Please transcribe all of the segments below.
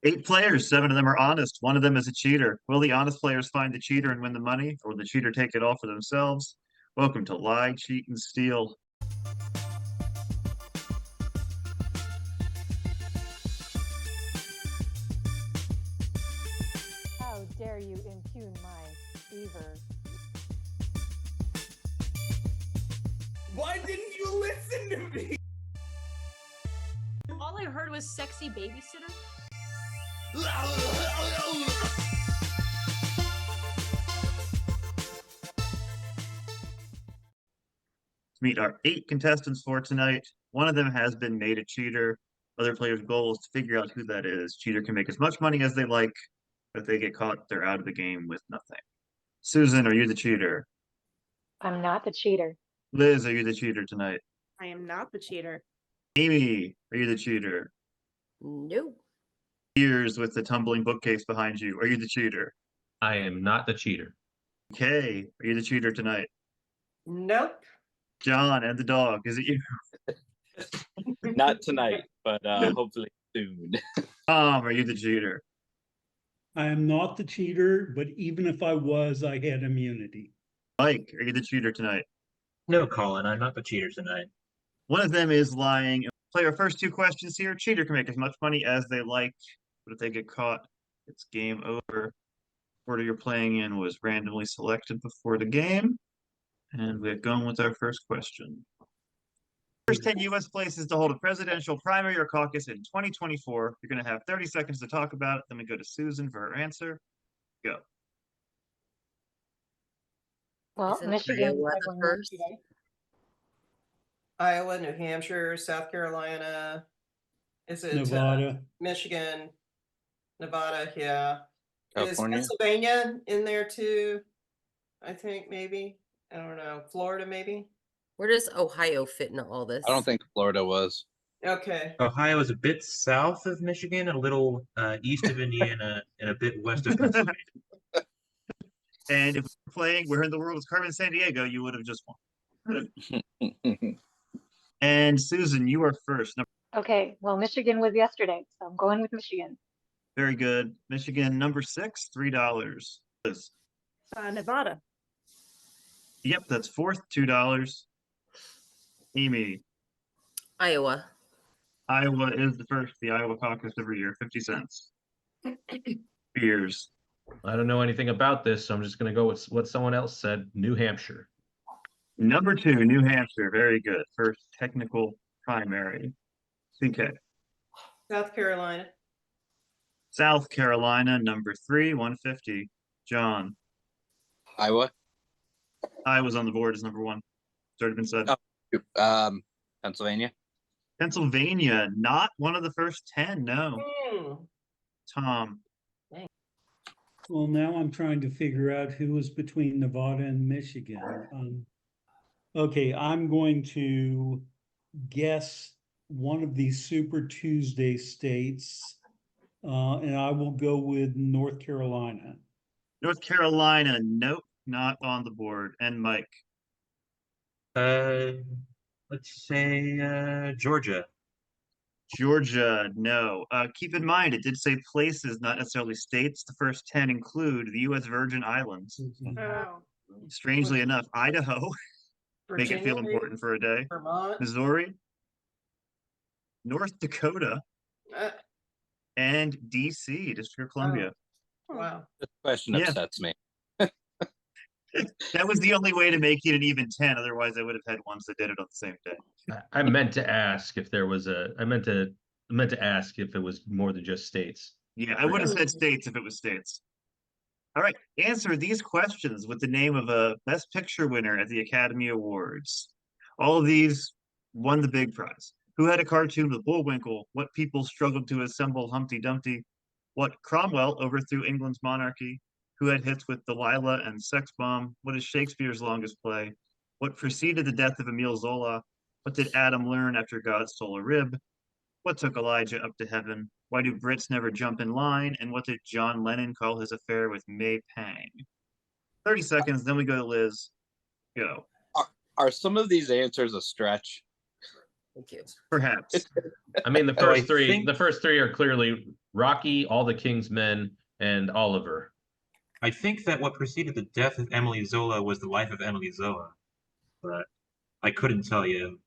8 players, 7 of them are honest. One of them is a cheater. Will the honest players find the cheater and win the money, or will the cheater take it all for themselves? Welcome to Lie, Cheat, and Steal. How dare you impugn my fever? Why didn't you listen to me? All I heard was sexy babysitter. Meet our 8 contestants for tonight. One of them has been made a cheater. Other players' goal is to figure out who that is. Cheater can make as much money as they like, but if they get caught, they're out of the game with nothing. Susan, are you the cheater? I'm not the cheater. Liz, are you the cheater tonight? I am not the cheater. Amy, are you the cheater? No. Ears with the tumbling bookcase behind you, are you the cheater? I am not the cheater. Kay, are you the cheater tonight? Nope. John and the dog, is it you? Not tonight, but hopefully soon. Tom, are you the cheater? I am not the cheater, but even if I was, I had immunity. Mike, are you the cheater tonight? No, Colin, I'm not the cheater tonight. One of them is lying. Play our first 2 questions here. Cheater can make as much money as they like, but if they get caught, it's game over. Order you're playing in was randomly selected before the game. And we're going with our first question. First 10 U.S. places to hold a presidential primary or caucus in 2024. You're going to have 30 seconds to talk about it. Then we go to Susan for her answer. Go. Well, Isn't Michigan. Iowa the first? Iowa, New Hampshire, South Carolina. Is it Nevada. Michigan, Nevada? Yeah. California? Is Pennsylvania in there too? I think maybe. I don't know. Florida maybe. Where does Ohio fit into all this? I don't think Florida was. Okay. Ohio is a bit south of Michigan, a little east of Indiana, and a bit west of Pennsylvania. And if we're playing Where in the World is Carmen, Sandiego, you would have just won. And Susan, you are first. Okay, well, Michigan was yesterday, so I'm going with Michigan. Very good. Michigan, number 6, $3. Liz. Nevada. Yep, that's fourth, $2. Amy. Iowa. Iowa is the first, the Iowa caucus every year, 50 cents. Beers. I don't know anything about this, so I'm just going to go with what someone else said, New Hampshire. Number 2, New Hampshire. Very good. First technical primary. CK. South Carolina. South Carolina, number 3, 150. John. Iowa? Iowa's on the board as number 1. It's already been said. Oh, Pennsylvania? Pennsylvania, not one of the first 10, no. Tom. Well, now I'm trying to figure out who was between Nevada and Michigan. Okay, I'm going to guess one of these Super Tuesday states, and I will go with North Carolina. North Carolina, nope, not on the board. And Mike. Let's say Georgia. Georgia, no. Keep in mind, it did say places, not necessarily states. The first 10 include the U.S. Virgin Islands. Oh. Strangely enough, Idaho, make it feel Virginia, important for a day. Vermont. Missouri, North Dakota, and D.C., District of Columbia. Wow. This question Yeah. upsets me. That was the only way to make it an even 10. Otherwise, I would have had ones that did it on the same day. I meant to ask if there was I meant to ask if it was more than just states. Yeah, I would have said states if it was states. All right, answer these questions with the name of a Best Picture winner at the Academy Awards. All of these won the big prize. Who had a cartoon with Bullwinkle? What people struggled to assemble Humpty Dumpty? What Cromwell overthrew England's monarchy? Who had hits with Delilah and Sex Bomb? What is Shakespeare's longest play? What preceded the death of Emile Zola? What did Adam learn after God stole a rib? What took Elijah up to heaven? Why do Brits never jump in line? And what did John Lennon call his affair with May Pang? 30 seconds, then we go to Liz. Go. Are some of these answers a stretch? Thank you. Perhaps. I mean, the Oh, first three are clearly Rocky, All the King's Men, and Oliver. I think that what preceded the death of Emily Zola was the life of Emily Zola, but I couldn't tell you.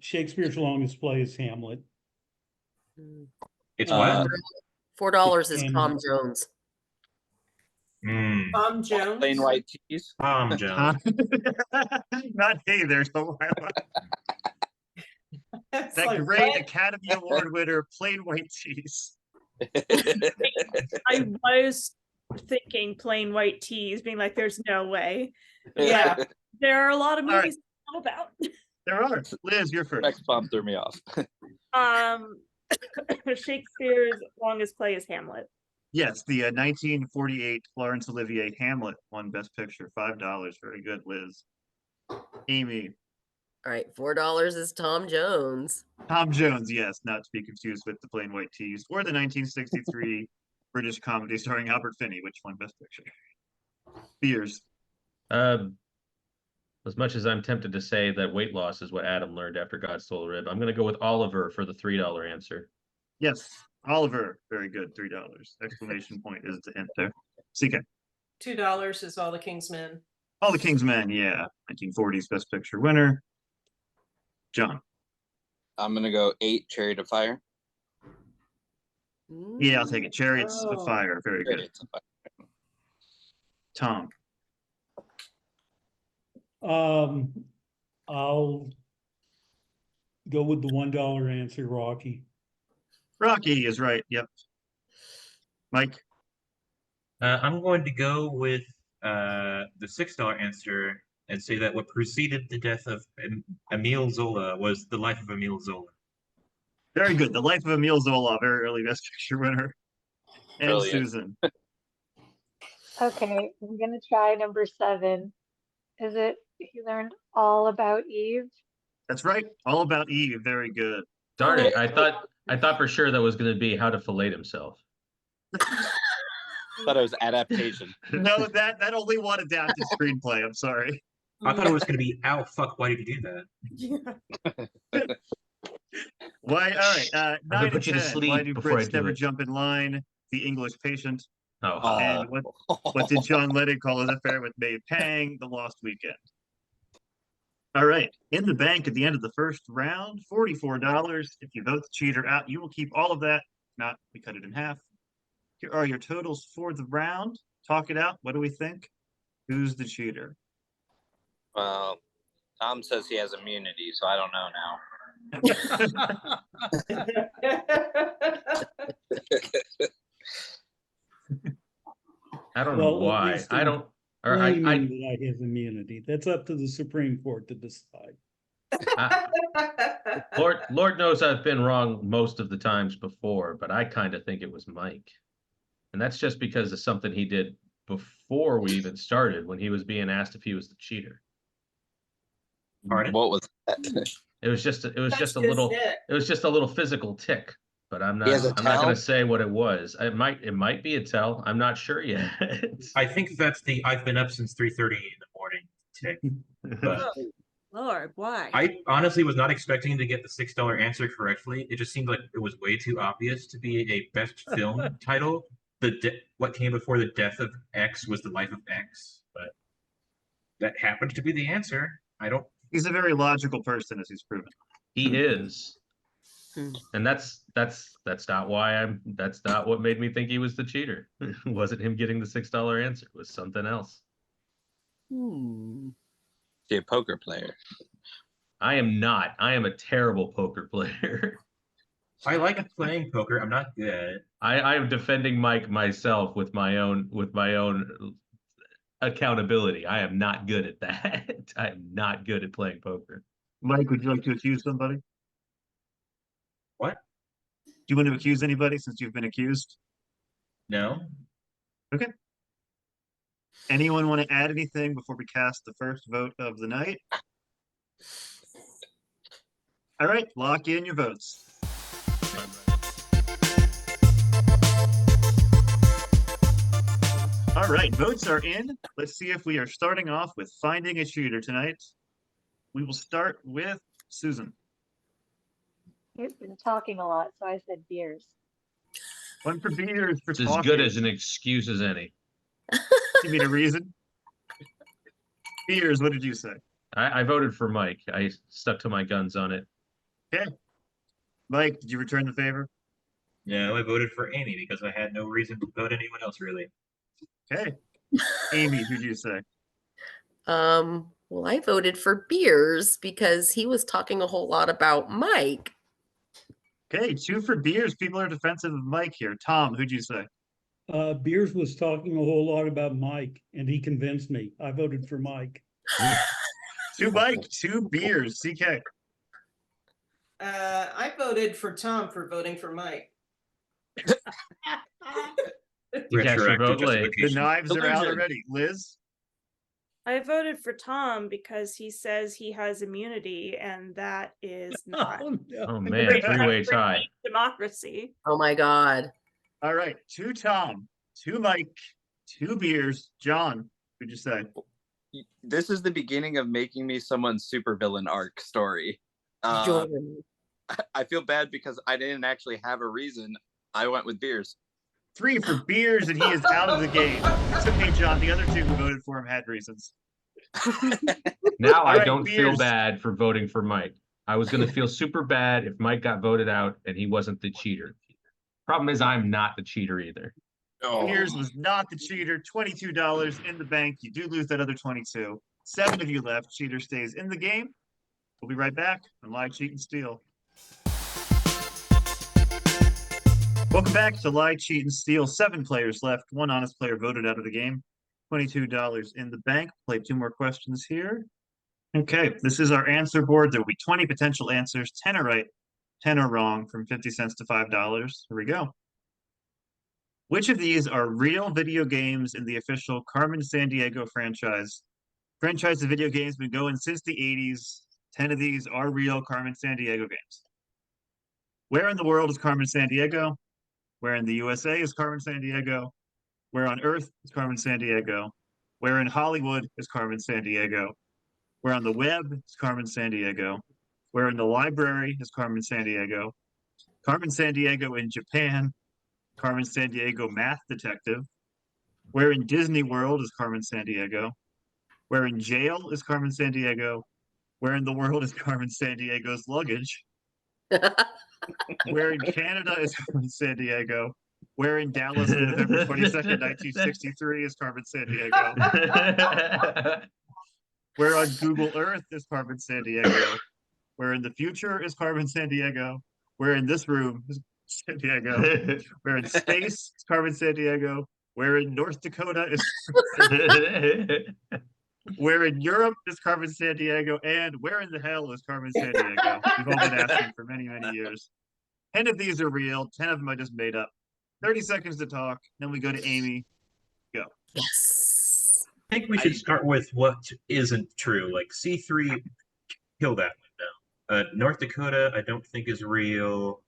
Shakespeare's longest play is Hamlet. It's Uh, what? $4 is Tom Hamlet. Jones. Tom Jones. Plain white tees. Tom Jones. Not hey there, Delilah. It's That like, great what? Academy Award winner, Plain White Tees. I was thinking plain white tees, being like, there's no way. Yeah. There are a lot of All right. movies to know about. There are. Liz, you're first. X bomb threw me off. Shakespeare's longest play is Hamlet. Yes, the 1948 Laurence Olivier Hamlet won Best Picture, $5. Very good, Liz. Amy. All right, $4 is Tom Jones. Tom Jones, yes, not to be confused with The Plain White Tees, or the 1963 British comedy starring Albert Finney, which won Best Picture. Beers. As much as I'm tempted to say that weight loss is what Adam learned after God Stole a Rib, I'm going to go with Oliver for the $3 answer. Yes, Oliver, very good, $3. Exclamation point is the hint there. CK. $2 is All the King's Men. All the King's Men, yeah, 1940s Best Picture winner. John. I'm gonna go 8 Chariot of Fire. Yeah, I'll take it. Chariots of Oh. Fire, very good. Chariots of Fire. Tom. I'll go with the $1 answer, Rocky. Rocky is right, yep. Mike. I'm going to go with the $6 answer and say that what preceded the death of Emile Zola was the life of Emile Zola. Very good. The Life of Emile Zola, very early Best Picture winner. And Brilliant. Susan. Okay, I'm gonna try number 7. Is it He Learned All About Eve? That's right. All About Eve. Very good. Darn it! I thought for sure that was going to be How to Fillet Himself. Thought it was adaptation. No, that only won adapted screenplay. I'm sorry. I thought it was going to be, ow, fuck, why did you do that? Why? All right. 9 gonna and put you to 10. sleep Why do before I Brits do never it. jump in line? The English Patient. Oh, And what did John Lennon call his affair with Mae Pang? The Lost Weekend. All right. In the bank at the end of the first round, $44. If you vote the cheater out, you will keep all of that. If not, we cut it in half. Here are your totals for the round. Talk it out. What do we think? Who's the cheater? Well, Tom says he has immunity, so I don't know now. I don't Well, know at why. least I in don't. Or I Claiming that I have immunity. That's up to the Supreme Court to decide. Lord knows I've been wrong most of the times before, but I kind of think it was Mike. And that's just because of something he did before we even started when he was being asked if he was the cheater. Pardon? What was that? It was just a That's little just it. it was just a little physical tick, but I'm He has a not going towel? to say what it was. It might be a tell. I'm not sure yet. I think that's the I've been up since 3:30 in the morning tick. But Lord, why? I honestly was not expecting to get the $6 answer correctly. It just seemed like it was way too obvious to be a best film title. What came before the death of X was the life of X, but that happened to be the answer. I don't. He's a very logical person, as he's proven. He is. And that's not why that's not what made me think he was the cheater. It wasn't him getting the $6 answer. It was something else. He a poker player. I am not. I am a terrible poker player. I like playing poker. I'm not good. I am defending Mike myself with my own accountability. I am not good at that. I am not good at playing poker. Mike, would you like to accuse somebody? What? Do you want to accuse anybody since you've been accused? No. Okay. Anyone want to add anything before we cast the first vote of the night? All right, lock in your votes. All right, votes are in. Let's see if we are starting off with finding a cheater tonight. We will start with Susan. He's been talking a lot, so I said beers. One for beers for It's as talking. good as an excuse as any. You mean a reason? Beers, what did you say? I voted for Mike. I stuck to my guns on it. Mike, did you return the favor? No, I voted for Amy because I had no reason to vote anyone else really. Okay. Amy, who'd you say? Well, I voted for beers because he was talking a whole lot about Mike. Okay, 2 for beers. People are defensive of Mike here. Tom, who'd you say? Beers was talking a whole lot about Mike, and he convinced me. I voted for Mike. 2 Mike, 2 beers. CK. I voted for Tom for voting for Mike. You cast your vote late. The justification. knives are out Delusion. already. Liz? I voted for Tom because he says he has immunity, and that is not Oh, no. Oh a man, great three-way for tie. democracy. Oh my God. All right, 2 Tom, 2 Mike, 2 beers. John, who'd you say? This is the beginning of making me someone's supervillain arc story. Jordan. I feel bad because I didn't actually have a reason. I went with beers. 3 for beers, and he is out of the game. It's okay, John. The other 2 who voted for him had reasons. Now All I right, don't feel beers. bad for voting for Mike. I was going to feel super bad if Mike got voted out and he wasn't the cheater. Problem is, I'm not the cheater either. Beers was not the cheater. $22 in the bank. You do lose that other 22. 7 of you left. Cheater stays in the game. We'll be right back on Lie, Cheat, and Steal. Welcome back to Lie, Cheat, and Steal. 7 players left. 1 honest player voted out of the game. $22 in the bank. Play 2 more questions here. Okay, this is our answer board. There will be 20 potential answers. 10 are right, 10 are wrong, from 50 cents to $5. Here we go. Which of these are real video games in the official Carmen Sandiego franchise? Franchise of video games been going since the 80s. 10 of these are real Carmen Sandiego games. Where in the world is Carmen Sandiego? Where in the USA is Carmen Sandiego? Where on Earth is Carmen Sandiego? Where in Hollywood is Carmen Sandiego? Where on the web is Carmen Sandiego? Where in the library is Carmen Sandiego? Carmen Sandiego in Japan. Carmen Sandiego math detective. Where in Disney World is Carmen Sandiego? Where in jail is Carmen Sandiego? Where in the world is Carmen Sandiego's luggage? Where in Canada is Carmen Sandiego? Where in Dallas on November 22nd, 1963 is Carmen Sandiego? Where on Google Earth is Carmen Sandiego? Where in the future is Carmen Sandiego? Where in this room is Sandiego? Where in space is Carmen Sandiego? Where in North Dakota is where in Europe is Carmen Sandiego? And where in the hell is Carmen Sandiego? We've all been asking for many, many years. 10 of these are real. 10 of them I just made up. 30 seconds to talk. Then we go to Amy. Go. Yes. I think we should start with what isn't true. Like C3, kill that one now. North Dakota, I don't think is real.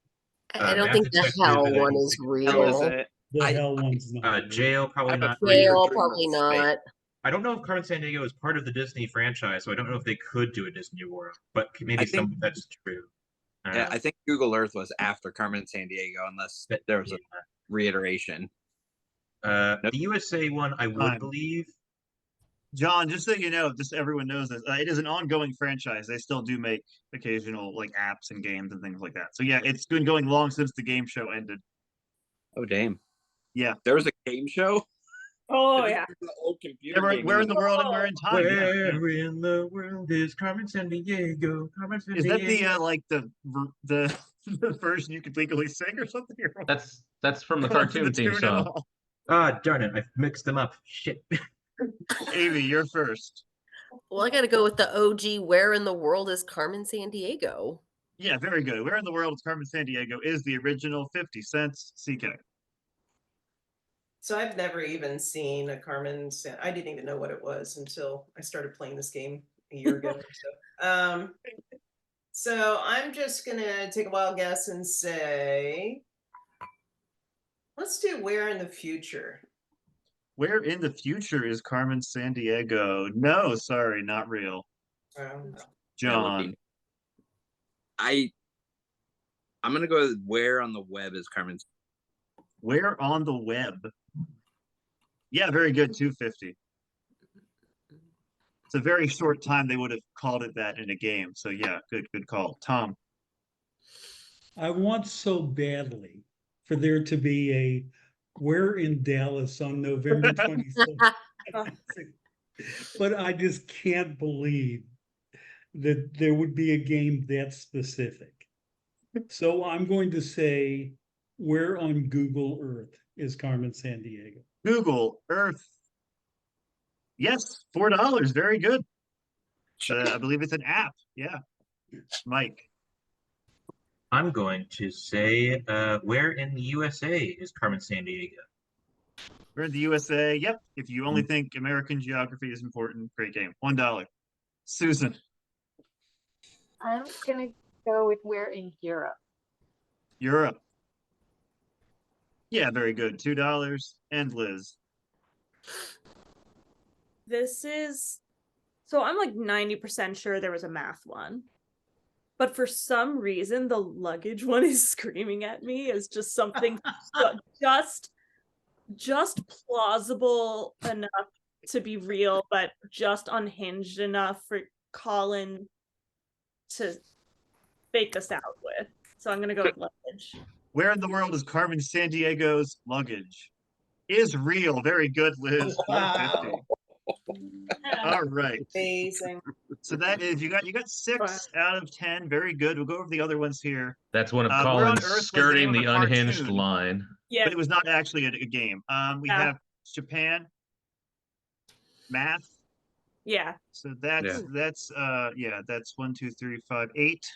I don't Math think the detective, hell I one don't is think- Hell is real. it? The I- hell one's not. Jail, probably I'm a not freak. real. Jail, dream probably of space. not. I don't know if Carmen Sandiego is part of the Disney franchise, so I don't know if they could do a Disney World, but maybe I think- some that's true. Yeah, I think Google Earth was after Carmen Sandiego, unless there was a reiteration. The USA one, I would Time. believe. John, just so you know, just so everyone knows this, it is an ongoing franchise. They still do make occasional like apps and games and things like that. So yeah, it's been going long since the game show ended. Oh damn! Yeah. There was a game show. Oh This yeah. is the old computer Yeah, game we're in and the world and we're in time. Yeah, yeah. Where in the world is Carmen Sandiego? Carmen Sandiego. Is that the like the version you could legally sing or something? Or That's from the not cartoon the theme tune at song. all? Ah, darn it! I mixed them up. Shit. Amy, you're first. Well, I got to go with the OG. Where in the world is Carmen Sandiego? Yeah, very good. Where in the world is Carmen Sandiego is the original 50 cents CK. So I've never even seen a I didn't even know what it was until I started playing this game a year ago or so. So I'm just gonna take a wild guess and say, let's do Where in the Future. Where in the future is Carmen Sandiego? No, sorry, not real. Um, John. I I'm gonna go with where on the web is Carmen. Where on the web? Yeah, very good. 250. It's a very short time they would have called it that in a game. So yeah, good call. Tom. I want so badly for there to be a "We're in Dallas" on November 26th. But I just can't believe that there would be a game that specific. So I'm going to say, where on Google Earth is Carmen Sandiego? Google Earth. Yes, $4. Very good. I believe it's an app. Yeah. Mike. I'm going to say, where in the USA is Carmen Sandiego? We're in the USA. Yep. If you only think American geography is important, great game. $1. Susan. I'm gonna go with where in Europe. Europe. Yeah, very good. $2. And Liz. This is so I'm like 90% sure there was a math one. But for some reason the luggage one is screaming at me as just something just plausible enough to be real, but just unhinged enough for Colin to fake us out with. So I'm gonna go with luggage. Where in the world is Carmen Sandiego's luggage? Is real. Very good, Liz. $4.50. All right. Amazing. So that is you got 6 out of 10. Very good. We'll go over the other ones here. That's one of Where on Colin's Earth was the skirting name the of a unhinged cartoon? line. Yeah. But it was not actually a game. We Yeah. have Japan, math. Yeah. So that's that's 1, 2, 3, 5, 8.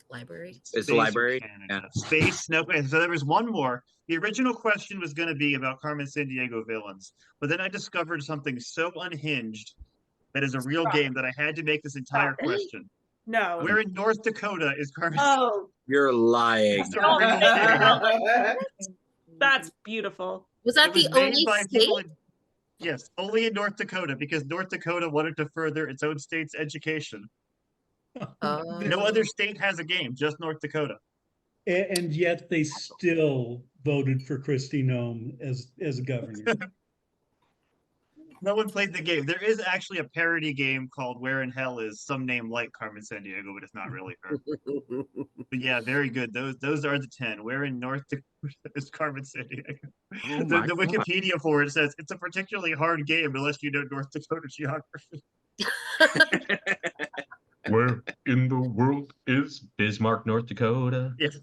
Library. It's Space or library. Canada. Space. No. So there was one more. The original question was going to be about Carmen Sandiego villains, but then I discovered something so unhinged that is a real Stop. game that I had to make this entire Stop. question. No. Where in North Dakota is Carmen? Oh, You're lying. It's a real game. that's beautiful. Was It that was the made only by state? people in, yes, only in North Dakota because North Dakota wanted to further its own state's education. No other state has a game, just North Dakota. And yet they still voted for Kristi Noem as governor. No one played the game. There is actually a parody game called Where in Hell is some name like Carmen Sandiego, but it's not really her. But yeah, very good. Those are the 10. Where in North Dakota is Carmen Sandiego? Oh The my God. Wikipedia for it says it's a particularly hard game unless you know North Dakota geography. Where in the world is Bismarck, North Dakota? Yes.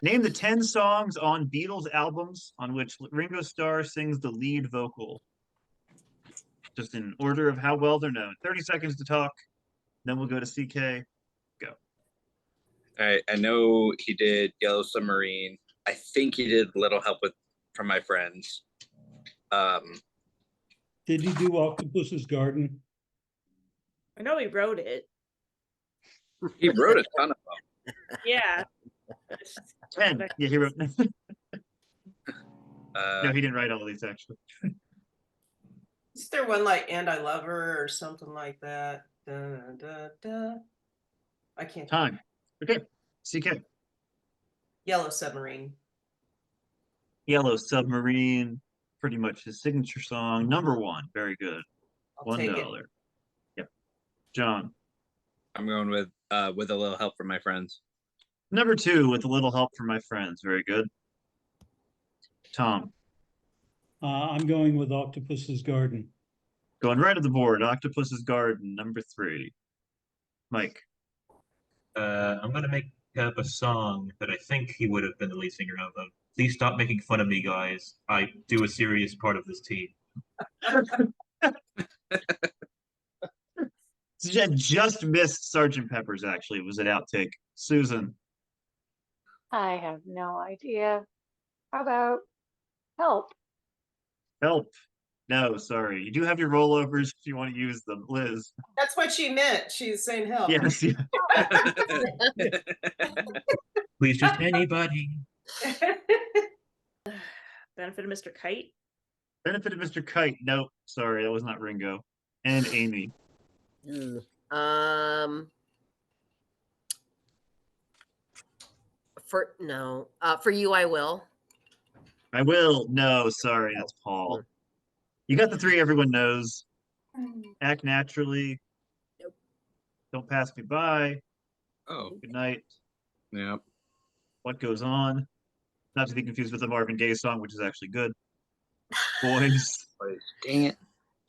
Name the 10 songs on Beatles albums on which Ringo Starr sings the lead vocal. Just in order of how well they're known. 30 seconds to talk. Then we'll go to CK. Go. All right. I know he did Yellow Submarine. I think he did Little Help from My Friends. Did he do Octopus's Garden? I know he wrote it. He wrote a ton of them. Yeah. 10. Yeah, he wrote. No, he didn't write all these actually. Is there one like "And I Love Her" or something like that? Da, da, da. I can't. Time. Okay. CK. Yellow Submarine. Yellow Submarine. Pretty much his signature song. Number 1. Very good. I'll take it. $1. Yep. John. I'm going with A Little Help from My Friends. Number 2, With a Little Help from My Friends. Very good. Tom. I'm going with Octopus's Garden. Going right at the board. Octopus's Garden. Number 3. Mike. I'm gonna make up a song that I think he would have been the lead singer of. Please stop making fun of me, guys. I do a serious part of this team. Just missed Sgt. Pepper's, actually. It was an outtake. Susan. I have no idea. How about Help? Help. No, sorry. You do have your rollovers if you want to use them. Liz. That's what she meant. She's saying help. Yes. Yeah. Please, just anybody. Benefit of Mr. Kite. Benefit of Mr. Kite. Nope. Sorry, that was not Ringo. And Amy. For you, I will. I will. No, sorry, that's Paul. You got the three everyone knows. Act naturally. Nope. Don't pass me by. Oh, Good night. yeah. What goes on? Not to be confused with the Marvin Gaye song, which is actually good. Boys. Dang it.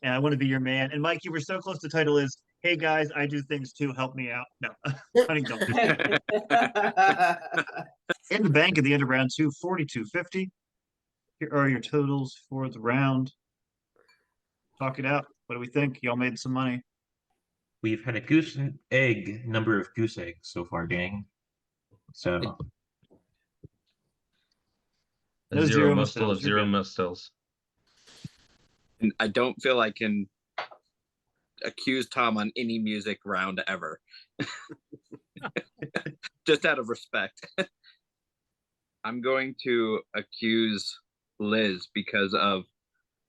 And I want to be your man. And Mike, you were so close. The title is "Hey guys, I do things too. Help me out." No, hunting don't. In the bank at the end of round two, 42.50. Here are your totals for the round. Talk it out. What do we think? Y'all made some money. We've had a goose egg number of goose eggs so far, gang. So No A zero zero mustel mustels, of you're zero good. mustels. And I don't feel I can accuse Tom on any music round ever. Just out of respect. I'm going to accuse Liz because of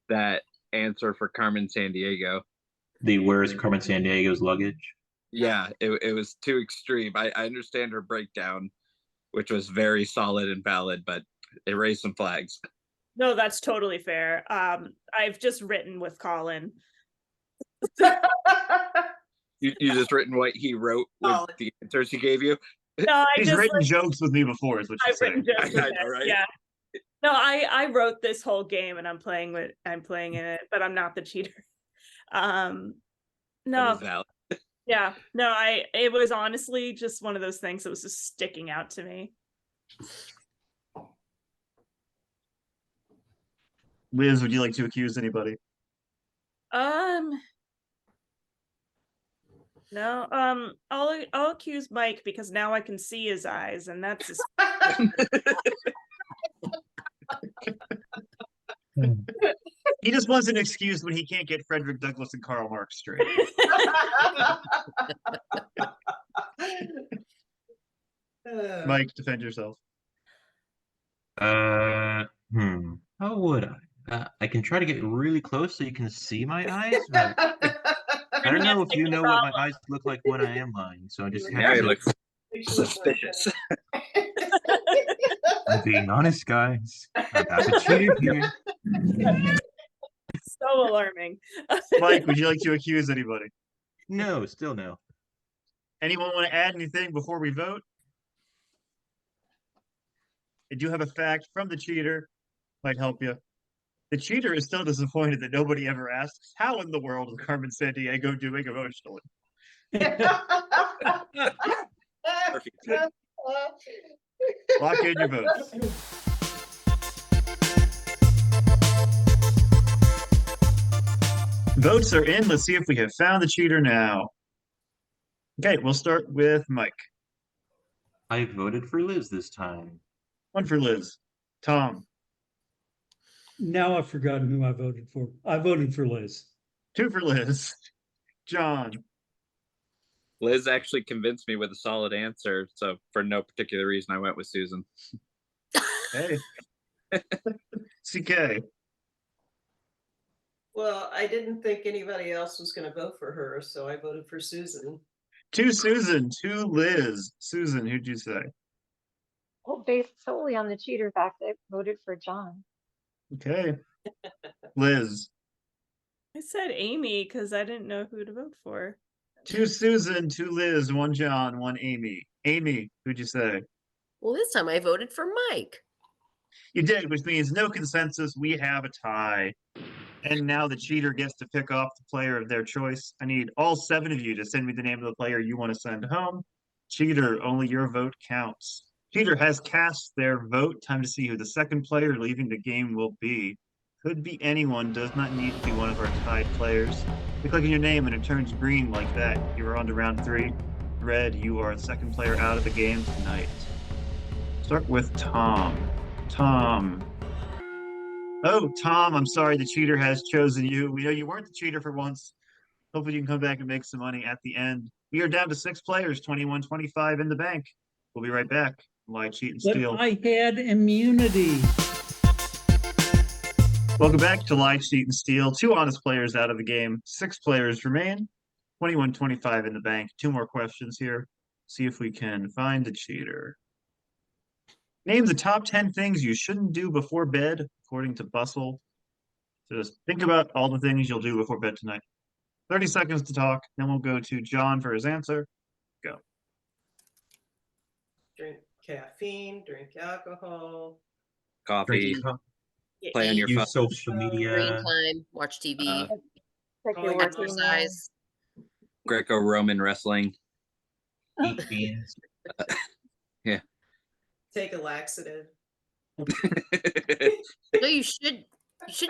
that answer for Carmen Sandiego. the where's Carmen Sandiego's luggage? Yeah, it was too extreme. I understand her breakdown, which was very solid and valid, but it raised some flags. No, that's totally fair. I've just written with Colin. You just written what he wrote with Solid. the answers he gave you. No, I He's just written like, jokes with me before, is what I've she's saying. written jokes with I him. know, right? Yeah. No, I wrote this whole game and I'm playing in it, but I'm not the cheater. That No, is valid. yeah, no, it was honestly just one of those things that was just sticking out to me. Liz, would you like to accuse anybody? No, I'll accuse Mike because now I can see his eyes, and that's just He just wants an excuse when he can't get Frederick Douglass and Karl Marx straight. Mike, defend yourself. How would I? I can try to get really close so you can see my eyes. But I don't know if you know what my eyes look like when I am lying, so I just have Now he to. looks suspicious. I'm being honest, guys. I'm not a cheater here. so alarming. Mike, would you like to accuse anybody? No, still no. Anyone want to add anything before we vote? I do have a fact from the cheater, might help you. The cheater is still disappointed that nobody ever asks, how in the world is Carmen Sandiego doing emotionally? Perfect. Lock in your votes. Votes are in. Let's see if we have found the cheater now. Okay, we'll start with Mike. I voted for Liz this time. One for Liz. Tom. Now I've forgotten who I voted for. I voted for Liz. Two for Liz. John. Liz actually convinced me with a solid answer, so for no particular reason, I went with Susan. Hey. CK. Well, I didn't think anybody else was going to vote for her, so I voted for Susan. Two Susan, two Liz. Susan, who'd you say? Well, based solely on the cheater fact, I voted for John. Okay. Liz. I said Amy because I didn't know who to vote for. Two Susan, two Liz, one John, one Amy. Amy, who'd you say? Well, this time I voted for Mike. You did, which means no consensus. We have a tie. And now the cheater gets to pick off the player of their choice. I need all 7 of you to send me the name of the player you want to send home. Cheater, only your vote counts. Cheater has cast their vote. Time to see who the second player leaving the game will be. Could be anyone, does not need to be one of our tied players. You click on your name and it turns green like that. You're on to round 3. Red, you are the second player out of the game tonight. Start with Tom. Tom. Oh, Tom, I'm sorry the cheater has chosen you. We know you weren't the cheater for once. Hopefully you can come back and make some money at the end. We are down to 6 players, 21-25 in the bank. We'll be right back. Lie, cheat, and But steal. I had immunity. Welcome back to Lie, Cheat, and Steal. 2 honest players out of the game. 6 players remain. 21-25 in the bank. 2 more questions here. See if we can find the cheater. Name the top 10 things you shouldn't do before bed, according to Bustle. So just think about all the things you'll do before bed tonight. 30 seconds to talk, then we'll go to John for his answer. Go. Drink caffeine, drink alcohol. Coffee, Drink, play on your phone. use social Screen media. time, watch TV, Check your Oh, work email. exercise. Greco-Roman wrestling. Eat beans. Take a laxative. So you should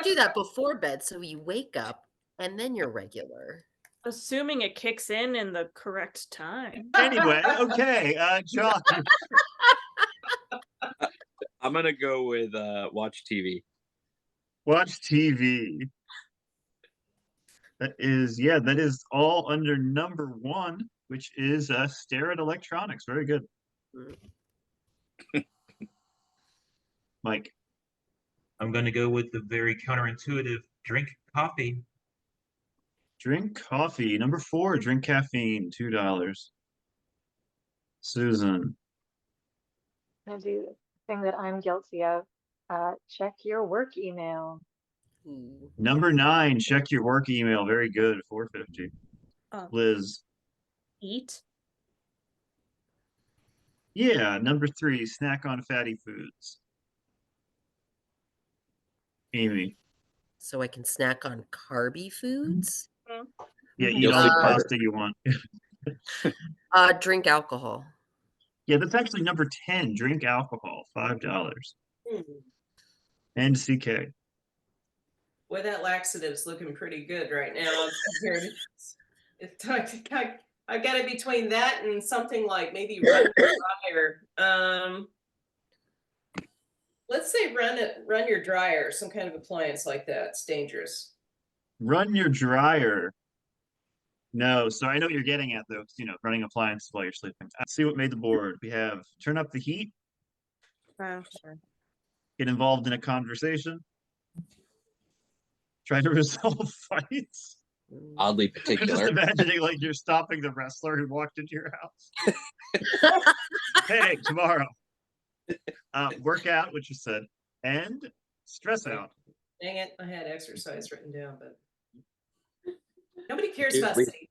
do that before bed so you wake up and then you're regular. Assuming it kicks in the correct time. Anyway, okay, John. I'm gonna go with watch TV. Watch TV. That is all under number 1, which is stare at electronics. Very good. Mike. I'm going to go with the very counterintuitive drink coffee. Drink coffee. Number 4, drink caffeine. $2. Susan. I'm gonna do the thing that I'm guilty of. Check your work email. Ooh. Number 9, check your work email. Very good. $4.50. Liz. Eat. Yeah. Number 3, snack on fatty foods. Amy. So I can snack on carby foods. Yeah, eat You'll all the see better. pasta you want. Drink alcohol. Yeah, that's actually number 10. Drink alcohol. $5. Hmm. And CK. Boy, that laxative's looking pretty good right now. I got it between that and something like maybe run your dryer. Let's say run your dryer, some kind of appliance like that. It's dangerous. Run your dryer. No, so I know what you're getting at though. Running appliances while you're sleeping. Let's see what made the board. We have turn up the heat, Oh, sure. get involved in a conversation, try to resolve fights. Oddly I'm just particular. imagining like you're stopping the wrestler who walked into your house. Hey, tomorrow. Work out, which you said, and stress out. Dang it, I had exercise written down, but nobody cares Dude, about we- sleep.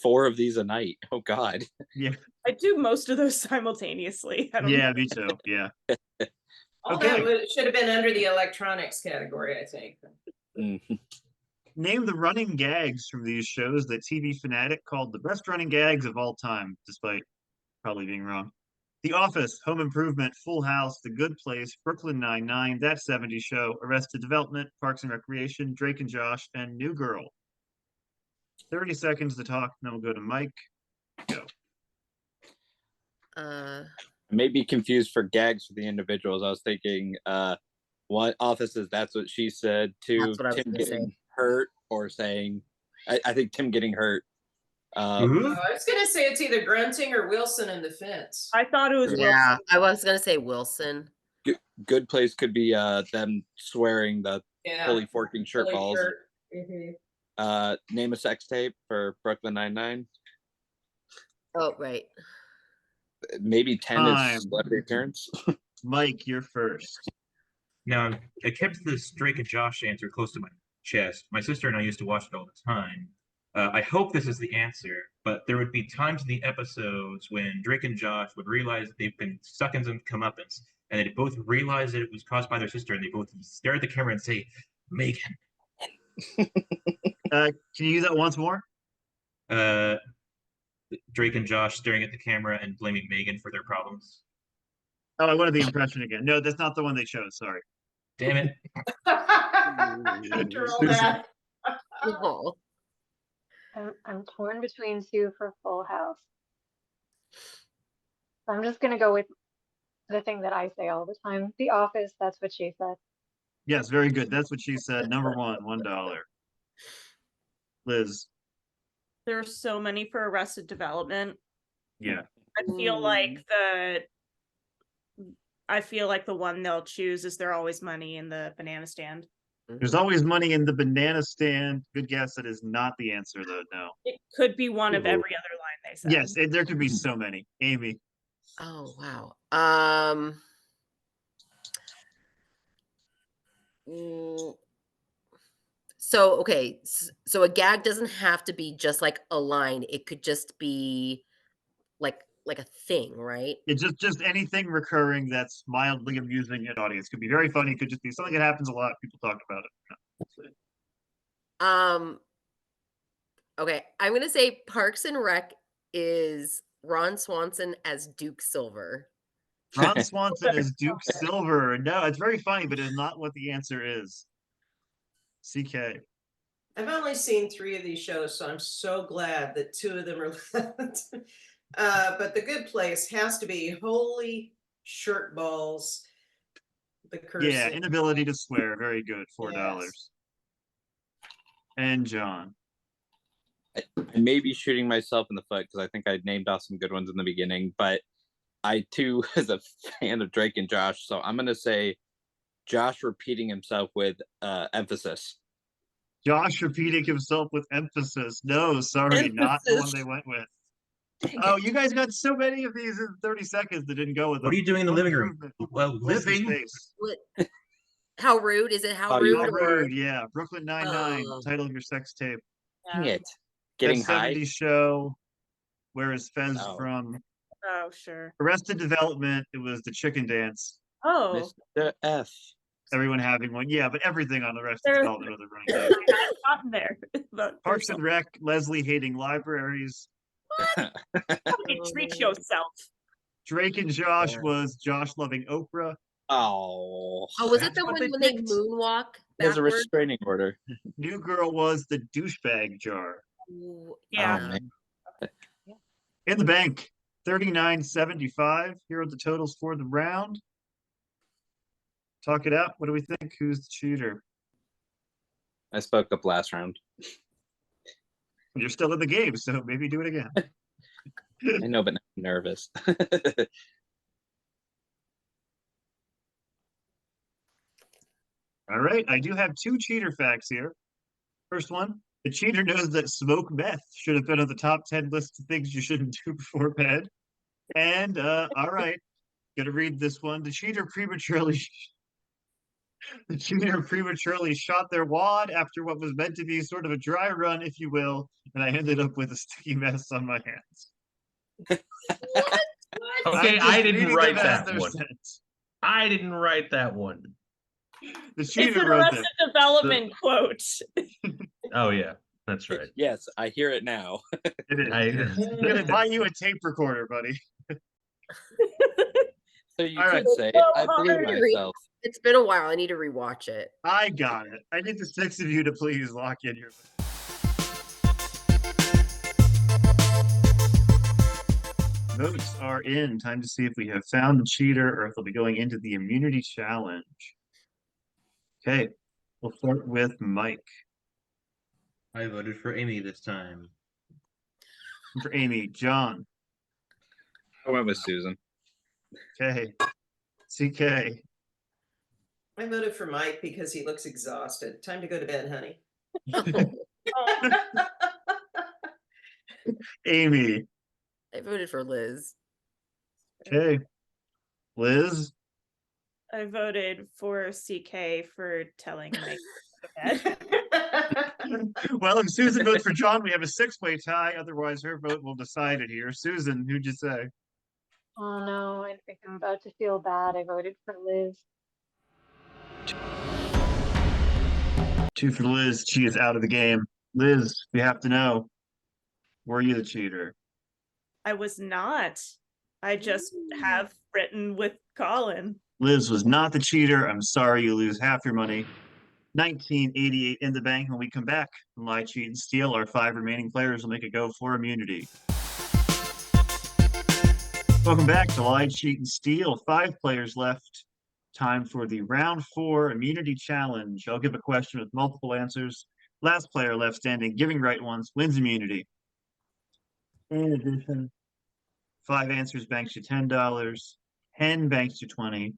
4 of these a night. Oh God. Yeah, I do most of those simultaneously. I don't yeah, me too. Yeah. All Okay. that should have been under the electronics category, I think. Mhm. Name the running gags from these shows that TV Fanatic called the best running gags of all time, despite probably being wrong. The Office, Home Improvement, Full House, The Good Place, Brooklyn Nine-Nine, That 70s Show, Arrested Development, Parks and Recreation, Drake and Josh, and New Girl. 30 seconds to talk, then we'll go to Mike. Go. Uh, I may be confused for gags for the individuals. I was thinking 1 offices, that's what she said. 2, That's what I was Tim gonna say. getting hurt or saying I think Tim getting hurt. Ooh. I was gonna say it's either grunting or Wilson in the fence. I thought it was yeah, Wilson. I was gonna say Wilson. Good place could be them swearing the Yeah. fully forking shirt Fully balls. shirt. Mhm. Name a sex tape for Brooklyn Nine-Nine. Oh, right. Maybe 10 Time. is celebrity appearance. Mike, you're first. Now, I kept this Drake and Josh answer close to my chest. My sister and I used to watch it all the time. I hope this is the answer, but there would be times in the episodes when Drake and Josh would realize that they've been stuck in some comeuppance, and they both realize that it was caused by their sister, and they both stare at the camera and say, Megan. Can you do that once more? Drake and Josh staring at the camera and blaming Megan for their problems. Oh, I wanted the impression again. No, that's not the one they chose. Sorry. Damn it. After all that. Oh. I'm torn between 2 for Full House. So I'm just gonna go with the thing that I say all the time. The Office, that's what she said. Yes, very good. That's what she said. Number 1, $1. Liz. There are so many for Arrested Development. Yeah. I feel like the one they'll choose is There Always Money in the Banana Stand. There's always money in the banana stand. Good guess. That is not the answer, though. No. It could be one of Ooh. every other line they said. Yes, there could be so many. Amy. Oh wow. So, okay, so a gag doesn't have to be just like a line. It could just be like a thing, right? It's just anything recurring that's mildly amusing an audience. Could be very funny, could just be something that happens a lot, people talk about it. Okay, I'm gonna say Parks and Rec is Ron Swanson as Duke Silver. Ron Swanson is Duke Silver. No, it's very funny, but it's not what the answer is. CK. I've only seen 3 of these shows, so I'm so glad that 2 of them are left. But The Good Place has to be holy shirt balls. The cursing. Yeah, inability to swear. Very good. $4. Yes. And John. I may be shooting myself in the foot because I think I named off some good ones in the beginning, but I too is a fan of Drake and Josh, so I'm gonna say Josh repeating himself with emphasis. Josh repeating himself with emphasis. No, sorry, not the one they went with. Oh, you guys got so many of these in 30 seconds that didn't go with them. What are you doing in the What living room? improvement. Well, Where's the living. space? What? How rude is it? How Oh, rude? How or- rude, yeah. Brooklyn Nine-Nine, Oh. title of your sex tape. Dang Yeah. it. Getting That high. 70s show. Where is Fez Oh. from? Oh, sure. Arrested Development, it was the chicken dance. Oh, Mr. F. Everyone having one. Yeah, but everything on Arrested There- Development was a running I gag. hadn't gotten there. But Parks there's and Rec, Leslie hating libraries. something. Treat yourself. Drake and Josh Yeah. was Josh loving Oprah. Oh. Oh, was it That's the what one they when they picked. moonwalk He has a backwards? restraining order. New Girl was the douchebag jar. Ooh, Yeah. Oh, man. In the Bank, 39.75. Here are the totals for the round. Talk it out. What do we think? Who's the cheater? I spoke up last round. You're still in the game, so maybe do it again. I know, but now I'm nervous. All right, I do have 2 cheater facts here. First one, the cheater knows that smoke meth should have been on the top 10 list of things you shouldn't do before bed. And all right, gonna read this one. The cheater prematurely shot their wad after what was meant to be sort of a dry run, if you will, and I ended up with a sticky mess on my hands. Okay, I'm just I didn't reading write them as that they're one. sent. I didn't write that one. The It's cheater an wrote Arrested that. Development quote. Oh yeah, that's right. Yes, I hear it now. It is. I- I'm gonna buy you a tape recorder, buddy. So you All could right. say I blew myself. It's been a while. I need to rewatch it. I got it. I need the 6 of you to please lock in your. Votes are in. Time to see if we have found the cheater or if they'll be going into the immunity challenge. Okay, we'll start with Mike. I voted for Amy this time. For Amy, John. I went with Susan. Okay, CK. I voted for Mike because he looks exhausted. Time to go to bed, honey. Amy. I voted for Liz. Okay, Liz. I voted for CK for telling Mike to go to bed. Well, if Susan votes for John, we have a 6-way tie. Otherwise, her vote will decide it here. Susan, who'd you say? Oh no, I think I'm about to feel bad. I voted for Liz. 2 for Liz. She is out of the game. Liz, we have to know. Were you the cheater? I was not. I just have written with Colin. Liz was not the cheater. I'm sorry you lose half your money. 1988 in the bank. When we come back, Lie, Cheat, and Steal, our 5 remaining players will make a go for immunity. Welcome back to Lie, Cheat, and Steal. 5 players left. Time for the round 4 immunity challenge. I'll give a question with multiple answers. Last player left standing, giving right ones, wins immunity. In addition, 5 answers banks you $10, 10 banks you 20,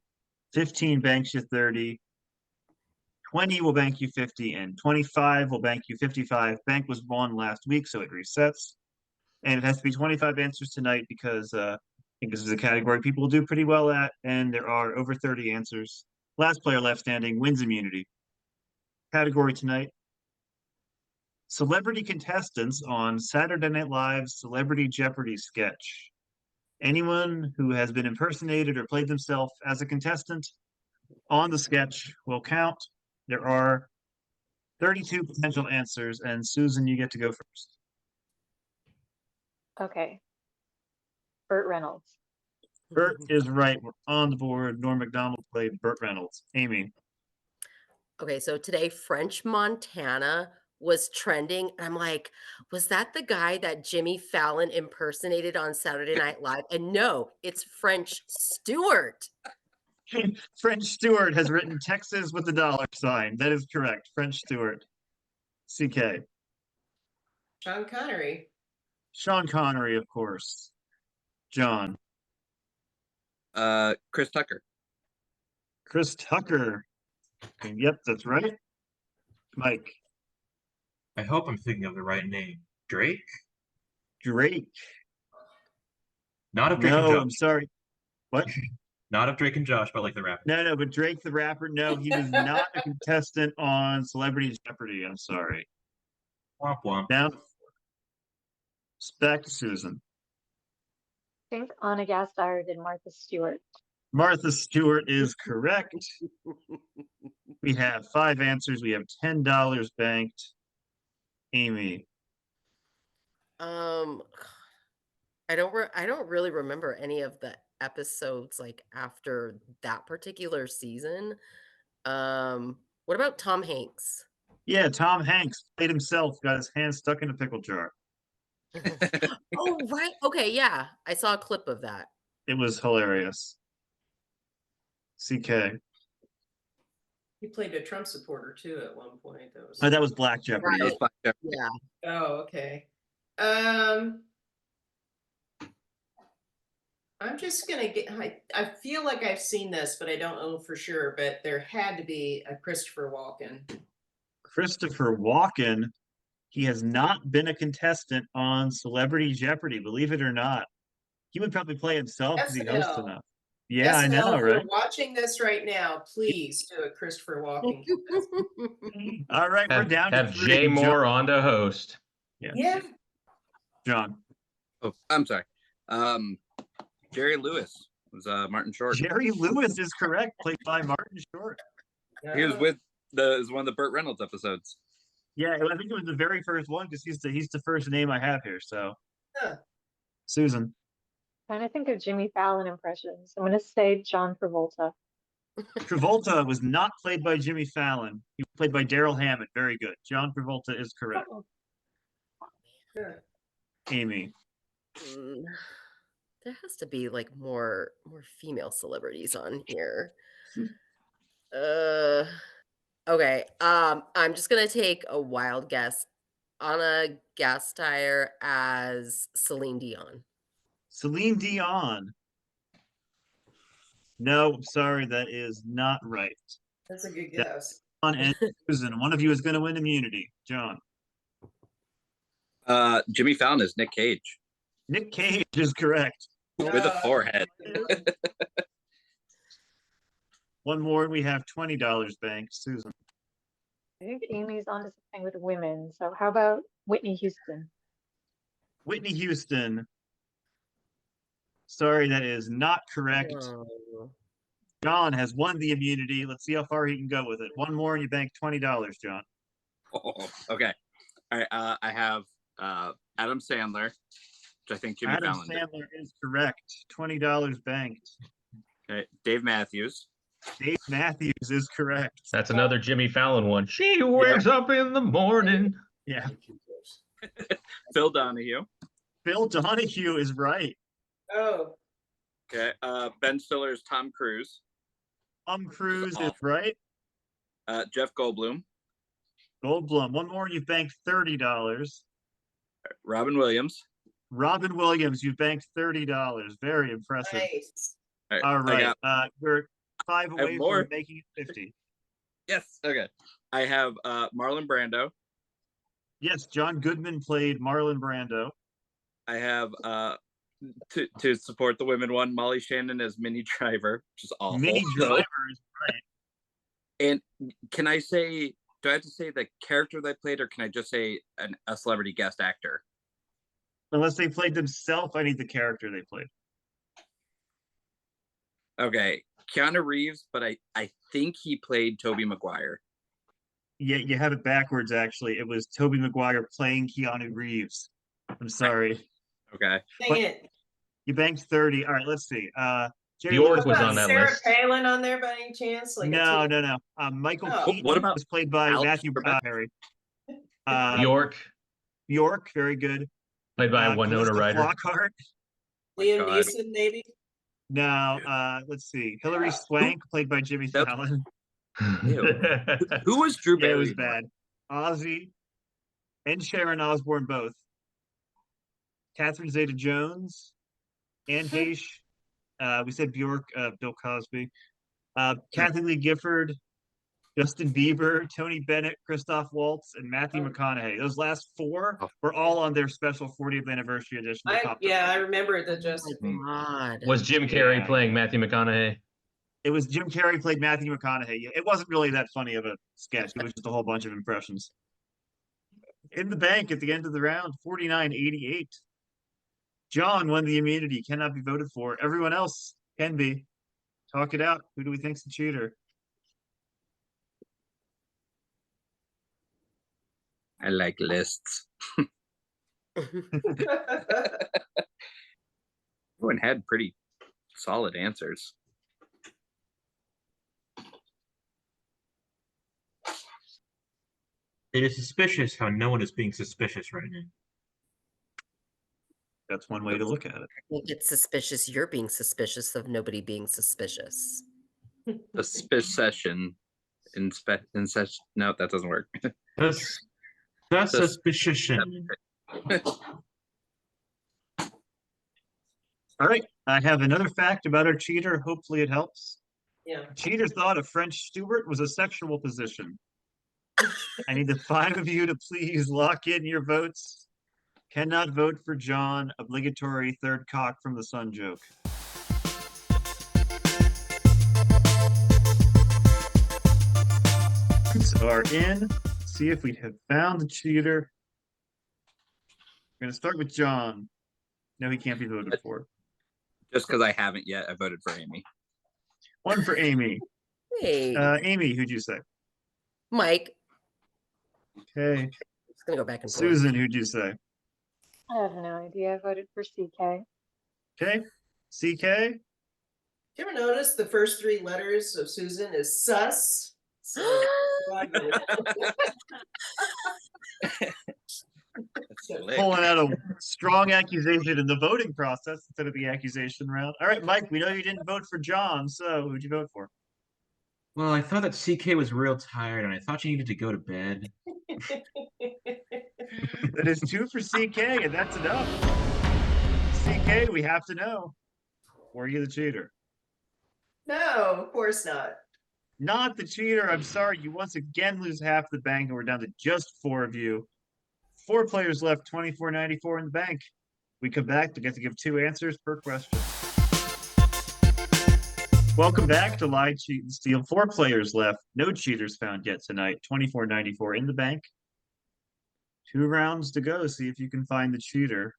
15 banks you 30, 20 will bank you 50, and 25 will bank you 55. Bank was won last week, so it resets. And it has to be 25 answers tonight because I think this is a category people will do pretty well at, and there are over 30 answers. Last player left standing wins immunity. category tonight. Celebrity contestants on Saturday Night Live's Celebrity Jeopardy sketch. Anyone who has been impersonated or played themselves as a contestant on the sketch will count. There are 32 potential answers, and Susan, you get to go first. Okay. Burt Reynolds. Burt is right. We're on the board. Norm Macdonald played Burt Reynolds. Amy. Okay, so today French Montana was trending. I'm like, was that the guy that Jimmy Fallon impersonated on Saturday Night Live? And no, it's French Stewart. French Stewart has written Texas with the dollar sign. That is correct. French Stewart. CK. Sean Connery. Sean Connery, of course. John. Chris Tucker. Chris Tucker. Okay, yep, that's right. Mike. I hope I'm thinking of the right name. Drake? Drake. Not of Drake and No, Josh. I'm sorry. What? Not of Drake and Josh, but like the rapper. No, but Drake the rapper. No, he was not a contestant on Celebrity Jeopardy. I'm sorry. Womp womp. Down to 4. Back to Susan. I think Anna Gasteyer did Martha Stewart. Martha Stewart is correct. We have 5 answers. We have $10 banked. Amy. I don't really remember any of the episodes like after that particular season. What about Tom Hanks? Yeah, Tom Hanks played himself, got his hand stuck in a pickle jar. Oh, right. Okay, yeah. I saw a clip of that. It was hilarious. CK. He played a Trump supporter too at one point. Oh, that was Black Jeopardy. Right. Black Jeopardy. Yeah. Oh, okay. I'm just gonna get. I feel like I've seen this, but I don't know for sure. But there had to be a Christopher Walken. Christopher Walken. He has not been a contestant on Celebrity Jeopardy, believe it or not. He would probably play himself because he hosts SNL. enough. Yeah, I SNL, know, if right? you're watching this right now, please do a Christopher Walken. All right, we're down to Have 3. Jay John- Moore on to host. Yeah. John. Oh, I'm sorry. Jerry Lewis was Martin Short. Jerry Lewis is correct, played by Martin Short. He was with is one of the Burt Reynolds episodes. Yeah, I think it was the very first one because he's the first name I have here. So, Huh. Susan. Trying to think of Jimmy Fallon impressions. I'm going to say John Travolta. Travolta was not played by Jimmy Fallon. He was played by Daryl Hammond. Very good. John Travolta is correct. Yeah. Amy. There has to be like more female celebrities on here. Okay. I'm just gonna take a wild guess. Anna Gasteyer as Celine Dion. Celine Dion. No, sorry, that is not right. That's a good guess. John and Susan, one of you is going to win immunity. John. Jimmy Fallon is Nick Cage Nick Cage is correct. with a forehead. One more, and we have $20 banked. Susan. I think Amy's onto something with women. So how about Whitney Houston? Whitney Houston. Sorry, that is not correct. Oh. John has won the immunity. Let's see how far he can go with it. One more, and you bank $20, John. Oh, okay. All right. I have Adam Sandler, which I think Jimmy Adam Fallon did. Sandler is correct. $20 banked. Okay. Dave Matthews. Dave Matthews is correct. That's another Jimmy Fallon one. She wakes up in the morning. Yeah. Phil Donahue. Phil Donahue is right. Oh, Okay. Ben Stiller's Tom Cruise. Tom Cruise is awful. right. Jeff Goldblum. Goldblum. One more, you've banked $30. Robin Williams. Robin Williams, you've banked $30. Very impressive. nice. All right. got- We're 5 have away more. from making it 50. Yes. Okay. I have Marlon Brando. Yes, John Goodman played Marlon Brando. I have to support the women one, Molly Shannon as Minnie Driver, which is awful. Minnie Driver is right. And can I say do I have to say the character they played, or can I just say a celebrity guest actor? Unless they played themselves, I need the character they played. Okay, Keanu Reeves, but I think he played Tobey Maguire. Yeah, you have it backwards, actually. It was Tobey Maguire playing Keanu Reeves. I'm sorry. Okay. Dang But- it. You banked 30. All right, let's see. Jerry Bjork Lewis was Wasn't on that Sarah list. Palin on there by any chance? Like a No, teen- no, no. Michael Oh. Keaton What about was played by Alex Matthew Trebek? Perry. Bjork, Bjork, very good. played by Winona Calista Ryder. Flockhart. Liam God. Neeson, maybe? Now, let's see. Hilary Swank, played by Jimmy That's- Fallon. Who was Drew Yeah, it Barrymore? was bad. Ozzy and Sharon Osbourne both. Catherine Zeta-Jones, Anne Heche. We said Bjork, Bill Cosby. Kathy Lee Gifford, Justin Bieber, Tony Bennett, Christoph Waltz, and Matthew McConaughey. Those last four were all on their special 40th anniversary edition. of Pop Yeah, I Tour. remember the Oh Justin. my God. Was Jim Carrey Yeah. playing Matthew McConaughey? It was Jim Carrey played Matthew McConaughey. It wasn't really that funny of a sketch. It was just a whole bunch of impressions. In the bank at the end of the round, 49-88. John won the immunity, cannot be voted for. Everyone else can be. Talk it out. Who do we think's the cheater? I like lists. Everyone had pretty solid answers. It is suspicious how no one is being suspicious right now. That's one way to look at it. I think it's suspicious you're being suspicious of nobody being suspicious. A session. No, that doesn't work. That's Sus- suspicion. All right. I have another fact about our cheater. Hopefully it helps. Yeah. Cheater thought a French steward was a sexual position. I need the 5 of you to please lock in your votes. Cannot vote for John. Obligatory third cock from the sun joke. Votes are in. See if we have found the cheater. We're going to start with John. No, he can't be voted for. Just because I haven't yet, I voted for Amy. 1 for Amy. Hey, Amy, who'd you say? Mike. Okay. It's gonna go back and forth. Susan, who'd you say? I have no idea. I voted for CK. Okay. CK? You ever notice the first 3 letters of Susan is sus? So, Pulling out a strong accusation in the voting process instead of the accusation round. All right, Mike, we know you didn't vote for John, so who'd you vote for? Well, I thought that CK was real tired, and I thought she needed to go to bed. That is 2 for CK, and that's enough. CK, we have to know. Were you the cheater? No, of course not. Not the cheater. I'm sorry. You once again lose half the bank, and we're down to just 4 of you. 4 players left, 24.94 in the bank. We come back to get to give 2 answers per question. Welcome back to Lie, Cheat, and Steal. 4 players left. No cheaters found yet tonight. 24.94 in the bank. 2 rounds to go. See if you can find the cheater.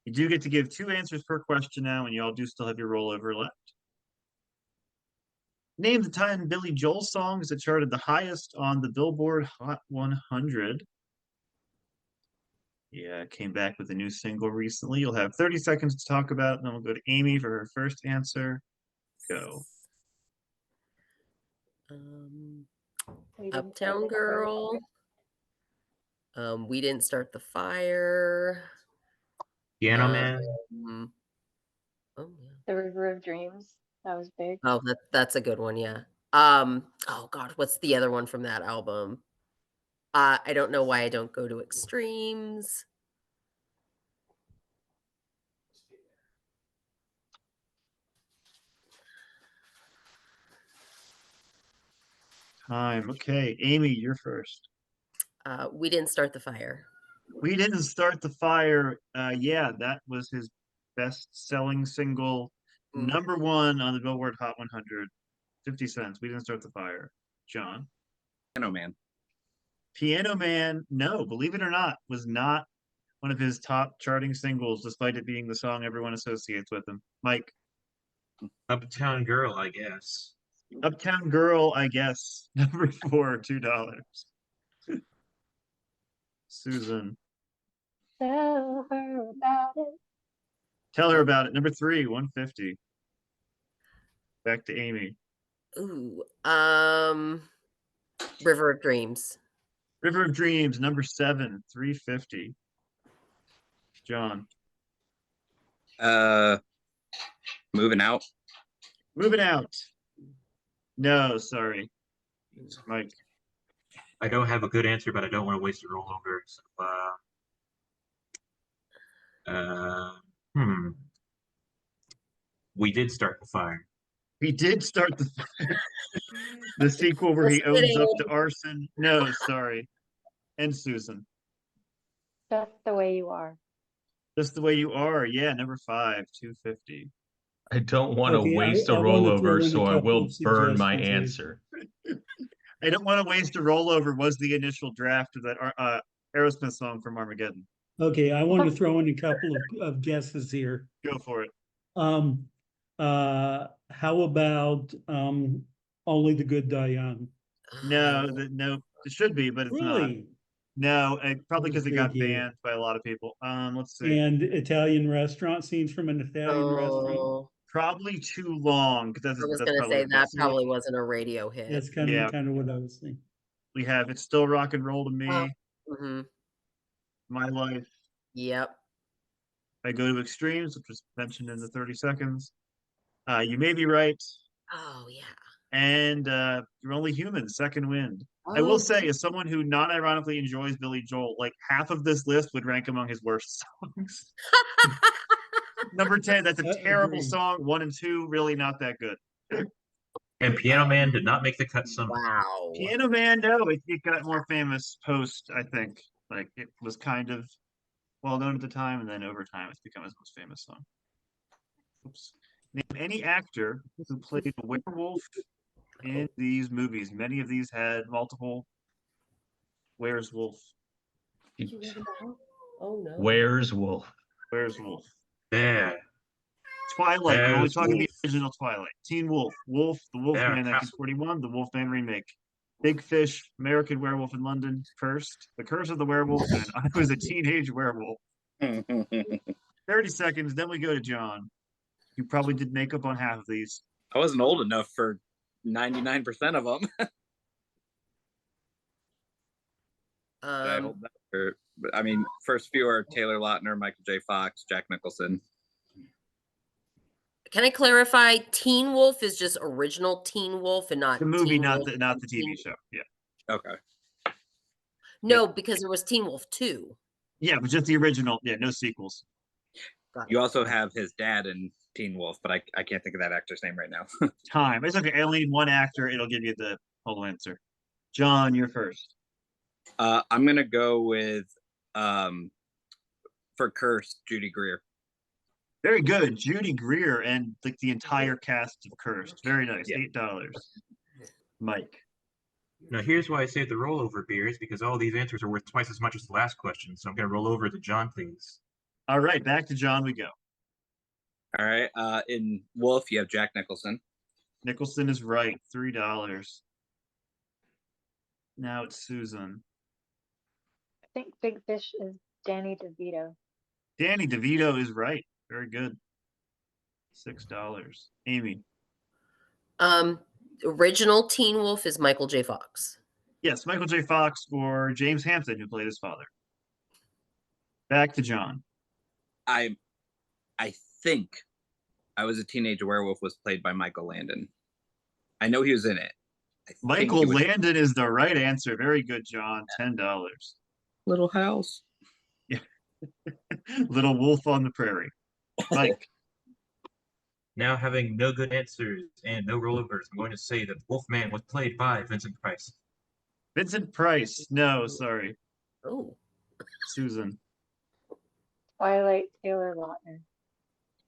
You do get to give 2 answers per question now, and you all do still have your rollover left. Name the 10 Billy Joel songs that charted the highest on the Billboard Hot 100. Yeah, came back with a new single recently. You'll have 30 seconds to talk about it, and then we'll go to Amy for her first answer. Go. We didn't start Uptown the fire. Girl. We didn't start the fire. Piano Man. Oh yeah. The River of Dreams. That was big. Oh, that's a good one. Yeah. Oh God, what's the other one from that album? I don't know why I don't go to extremes. Time. Okay, Amy, you're first. We didn't start the fire. We didn't start the fire. Yeah, that was his best-selling single, #1 on the Billboard Hot 100. 50 Cent. We didn't start the fire. John. Piano Man. Piano Man, no, believe it or not, was not one of his top charting singles, despite it being the song everyone associates with him. Mike, Uptown Girl, I guess. Uptown Girl, I guess. Number 4, $2. Susan, Tell her about it. tell her about it. Number 3, 150. Back to Amy. Ooh. River of Dreams. River of Dreams, number 7, 350. John, Moving out. moving out. No, sorry. Mike, I don't have a good answer, but I don't want to waste a rollover. So, we did start the fire. he did start the sequel where he Just owns up to kidding. arson. No, sorry. And Susan, Just the way you are. just the way you are. Yeah, number 5, 250. I don't want to Okay, waste a I wanna throw rollover, in a so I couple will of burn my suggestions here. answer. I don't want to waste a rollover was the initial draft of that Aerosmith song from Armageddon. Okay, I want to throw in a couple of guesses here. Go for it. How about Only the Good Die Young? No, no, it should be, but it's not. Really? No, probably was because it big got here. banned by a lot of people. Let's see. And Italian restaurant, scenes from an Italian restaurant. Oh, Probably too long because I was that's gonna probably say the that best. probably wasn't a radio hit. That's Yeah. kind of what I was thinking. We have It's Still Rock and Roll to Me, Mm-hmm. My Life, Yep. I Go to Extremes, which was mentioned in the 30 seconds. You May Be Right, Oh yeah. and You're Only Human, Second Wind. I will say, as someone who non-ironically enjoys Billy Joel, like half of this list would rank among his worst songs. Number 10, that's a terrible Agreed. song. 1 and 2, really not that good. And Piano Man did not make the cut somehow. Wow. Piano Man, no, it got more famous post, I think. Like, it was kind of well known at the time, and then over time, it's become his most famous song. Oops. Name any actor who played a werewolf in these movies. Many of these had multiple Where's Wolf? Oh no. Where's Wolf? Where's Wolf? There. Twilight. We're only There's talking the Wolf. original Twilight. Teen Wolf, Wolf, The Wolfman, There, 1941, The Wolfman remake, Big Fish, American Werewolf in London, Cursed, The Curse of the Werewolf, and I Was a Teenage Werewolf. 30 seconds, then we go to John. You probably did makeup on half of these. I wasn't old enough for 99% of them. I hold that for, I mean, first few are Taylor Lautner, Michael J. Fox, Jack Nicholson. Can I clarify? Teen Wolf is just original Teen Wolf and not The movie, Teen not Wolf the and TV Teen- show. Yeah. Okay. No, because there was Teen Wolf 2. Yeah, but just the original. Yeah, no sequels. Got You it. also have his dad in Teen Wolf, but I can't think of that actor's name right now. Time. It's okay. I only need one actor. It'll give you the whole answer. John, you're first. I'm gonna go with for Cursed, Judy Greer. Very good. Judy Greer and like the entire cast of Cursed. Very nice. Yeah. $8. Mike. Now, here's why I saved the rollover beers, because all these answers are worth twice as much as the last question. So I'm going to roll over to John, please. All right, back to John we go. All right. In Wolf, you have Jack Nicholson. Nicholson is right. $3. Now it's Susan. I think Big Fish is Danny DeVito. Danny DeVito is right. Very good. $6. Amy. Original Teen Wolf is Michael J. Fox. Yes, Michael J. Fox or James Hampton, who played his father. Back to John. I think I Was a Teenage Werewolf was played by Michael Landon. I know he was in it. Michael Landon is the right answer. Very good, John. $10. Little House. Yeah. Little Wolf on the Prairie. Mike. Now, having no good answers and no rollovers, I'm going to say that Wolfman was played by Vincent Price. Vincent Price. No, sorry. Oh. Susan. Twilight, Taylor Lautner.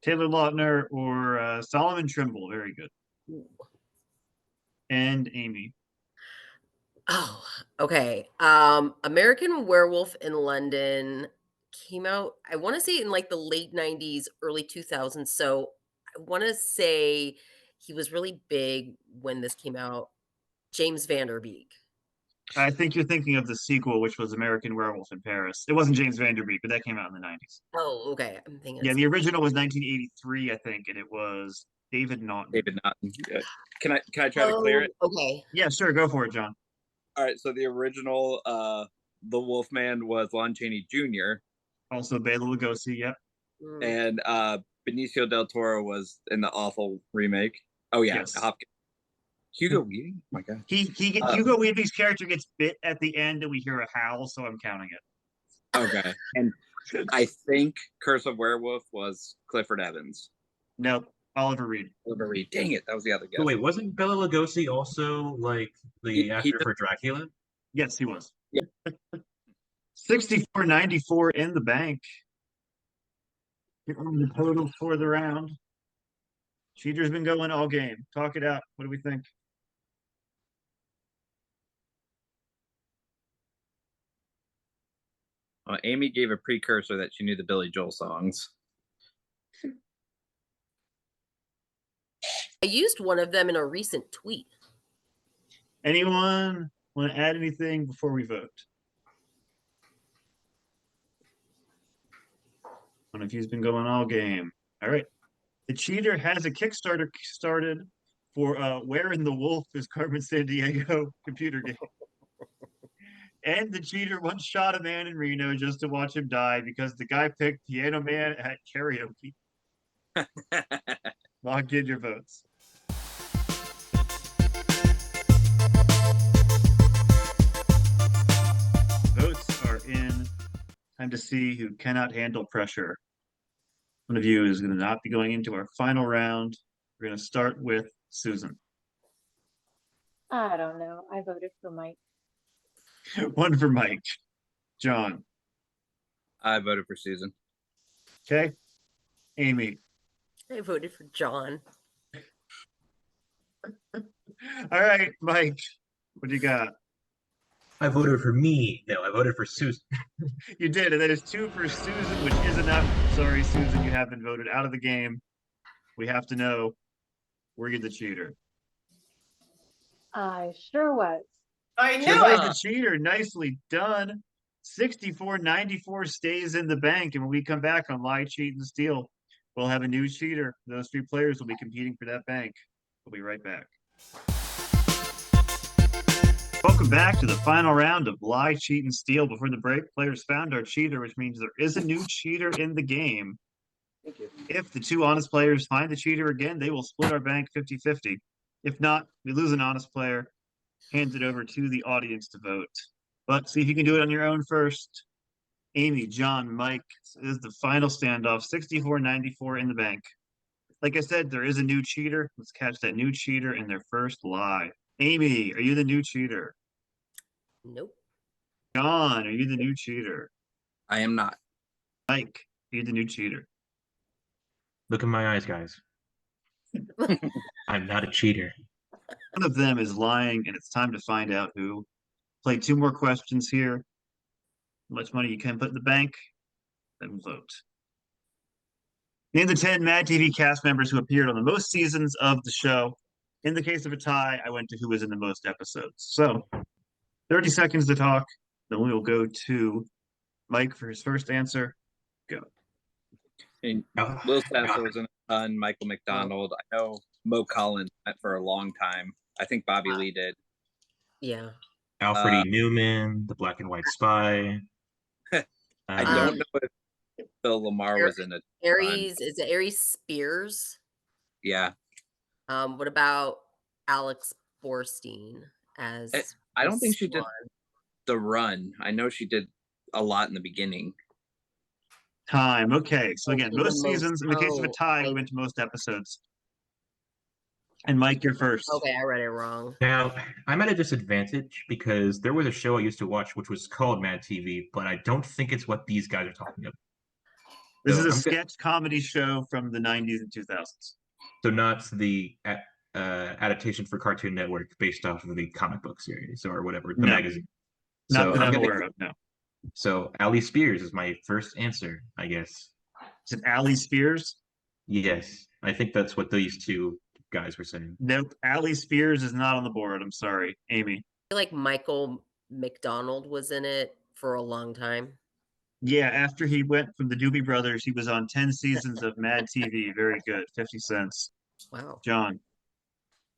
Taylor Lautner or Solomon Trimble. Very good. And Amy. Oh, okay. American Werewolf in London came out, I want to say in like the late 90s, early 2000s. So I want to say he was really big when this came out. James Van Der Beek. I think you're thinking of the sequel, which was American Werewolf in Paris. It wasn't James Van Der Beek, but that came out in the 90s. Oh, okay. I'm thinking Yeah, it's the original was 1983, I think, and it was David Naughton. David Naughton. Can I try to clear it? Okay. Yeah, sure, go for it, John. All right. So the original, the Wolfman was Lon Chaney Jr. Also Bela Lugosi, yep. Mm. and Benicio del Toro was in the awful remake. Oh yeah, Yes. Hopkins. Hugo Weaving. Oh my God. Hugo Weaving's character gets bit at the end, and we hear a howl, so I'm counting it. Okay, and I think Curse of Werewolf was Clifford Evans. Nope, Oliver Reed. Oliver Reed. Dang it, that was the other guy. Oh, wait, wasn't Bela Lugosi also like the He actor did- for Dracula? Yes, he was. Yeah. 64.94 in the bank. Here are the total for the round. Cheater's been going all game. Talk it out. What do we think? Amy gave a precursor that she knew the Billy Joel songs. I used one of them in a recent tweet. Anyone want to add anything before we vote? One of you's been going all game. All right. The Cheater has a Kickstarter started for Where in the Wolf is Carmen Sandiego computer game. And the Cheater once shot a man in Reno just to watch him die because the guy picked Piano Man at karaoke. Lock in your votes. Votes are in. Time to see who cannot handle pressure. One of you is going to not be going into our final round. We're going to start with Susan. I don't know. I voted for Mike. One for Mike. John. I voted for Susan. Okay. Amy. I voted for John. All right, Mike. What do you got? I voted for me. No, I voted for Susan. You did, and that is 2 for Susan, which is enough. Sorry, Susan, you have been voted out of the game. We have to know, were you the cheater? I sure was. I She knew was it. the cheater. Nicely done. 64.94 stays in the bank, and when we come back on Lie, Cheat, and Steal, we'll have a new cheater. Those 3 players will be competing for that bank. We'll be right back. Welcome back to the final round of Lie, Cheat, and Steal. Before the break, players found our cheater, which means there is a new cheater in the game. Thank you. If the 2 honest players find the cheater again, they will split our bank 50-50. If not, we lose an honest player, hand it over to the audience to vote. But see if you can do it on your own first. Amy, John, Mike, this is the final standoff, 64.94 in the bank. Like I said, there is a new cheater. Let's catch that new cheater in their first lie. Amy, are you the new cheater? Nope. John, are you the new cheater? I am not. Mike, are you the new cheater? Look in my eyes, guys. I'm not a cheater. One of them is lying, and it's time to find out who. Play 2 more questions here. How much money you can put in the bank, then vote. Name the 10 Mad TV cast members who appeared on the most seasons of the show. In the case of a tie, I went to who was in the most episodes. So, 30 seconds to talk. Then we will go to Mike for his first answer. Go. And Oh, Will Sasso was in a ton. Michael McDonald. I know Mo Collins went for a long time. I think Bobby Lee did. Yeah. Alfred E. Newman, The Black and White Spy. I don't know if Phil Lamar was in it. Aries, is it Aries Spears? Yeah. What about Alex Borstein as I don't think Miss she did Swan? the run. I know she did a lot in the beginning. Time. Okay. So again, In the most seasons. In the case of a tie, we went to most episodes. And Mike, you're first. Okay, I read it wrong. Now, I'm at a disadvantage because there was a show I used to watch which was called Mad TV, but I don't think it's what these guys are talking about. This So is a I'm sketch comedy show from the 90s and 2000s. So not the Adam adaptation for Cartoon Network based off of the comic book series or whatever, the No. magazine. Not So that I'm gonna- aware of, no. So Ali Spears is my first answer, I guess. Is it Ali Spears? Yes, I think that's what these two guys were saying. Nope. Ali Spears is not on the board. I'm sorry. Amy. I feel like Michael McDonald was in it for a long time. Yeah, after he went from the Doobie Brothers, he was on 10 seasons of Mad TV. Very good. 50 cents. Wow. John.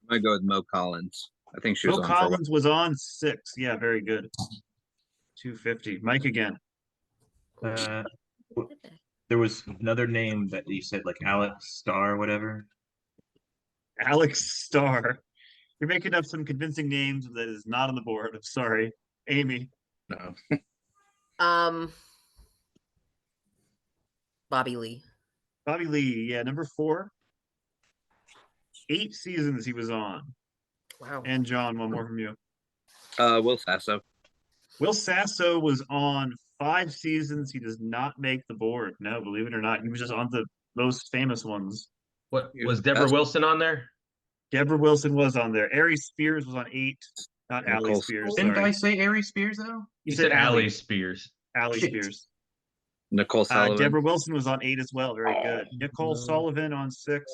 I'm gonna go with Mo Collins. I think she was Phil on for a while. Collins was on 6. Yeah, very good. 250. Mike again. Uh, there was another name that you said, like Alex Starr, whatever. Alex Starr. You're making up some convincing names that is not on the board. I'm sorry. Amy. No. Bobby Lee. Bobby Lee. Yeah, number 4. 8 seasons he was on. Wow. And John, one more from you. Will Sasso. Will Sasso was on 5 seasons. He does not make the board. No, believe it or not. He was just on the most famous ones. What You're was the Deborah best. Wilson on there? Deborah Wilson was on there. Ari Spears was on 8. Not Ali Nicole Spears. Didn't I Sorry. say Ari Spears though? You You said Ali. Ali Spears. Ali Shit. Spears. Nicole Sullivan. Deborah Wilson was on 8 as well. Very good. Nicole Sullivan on 6.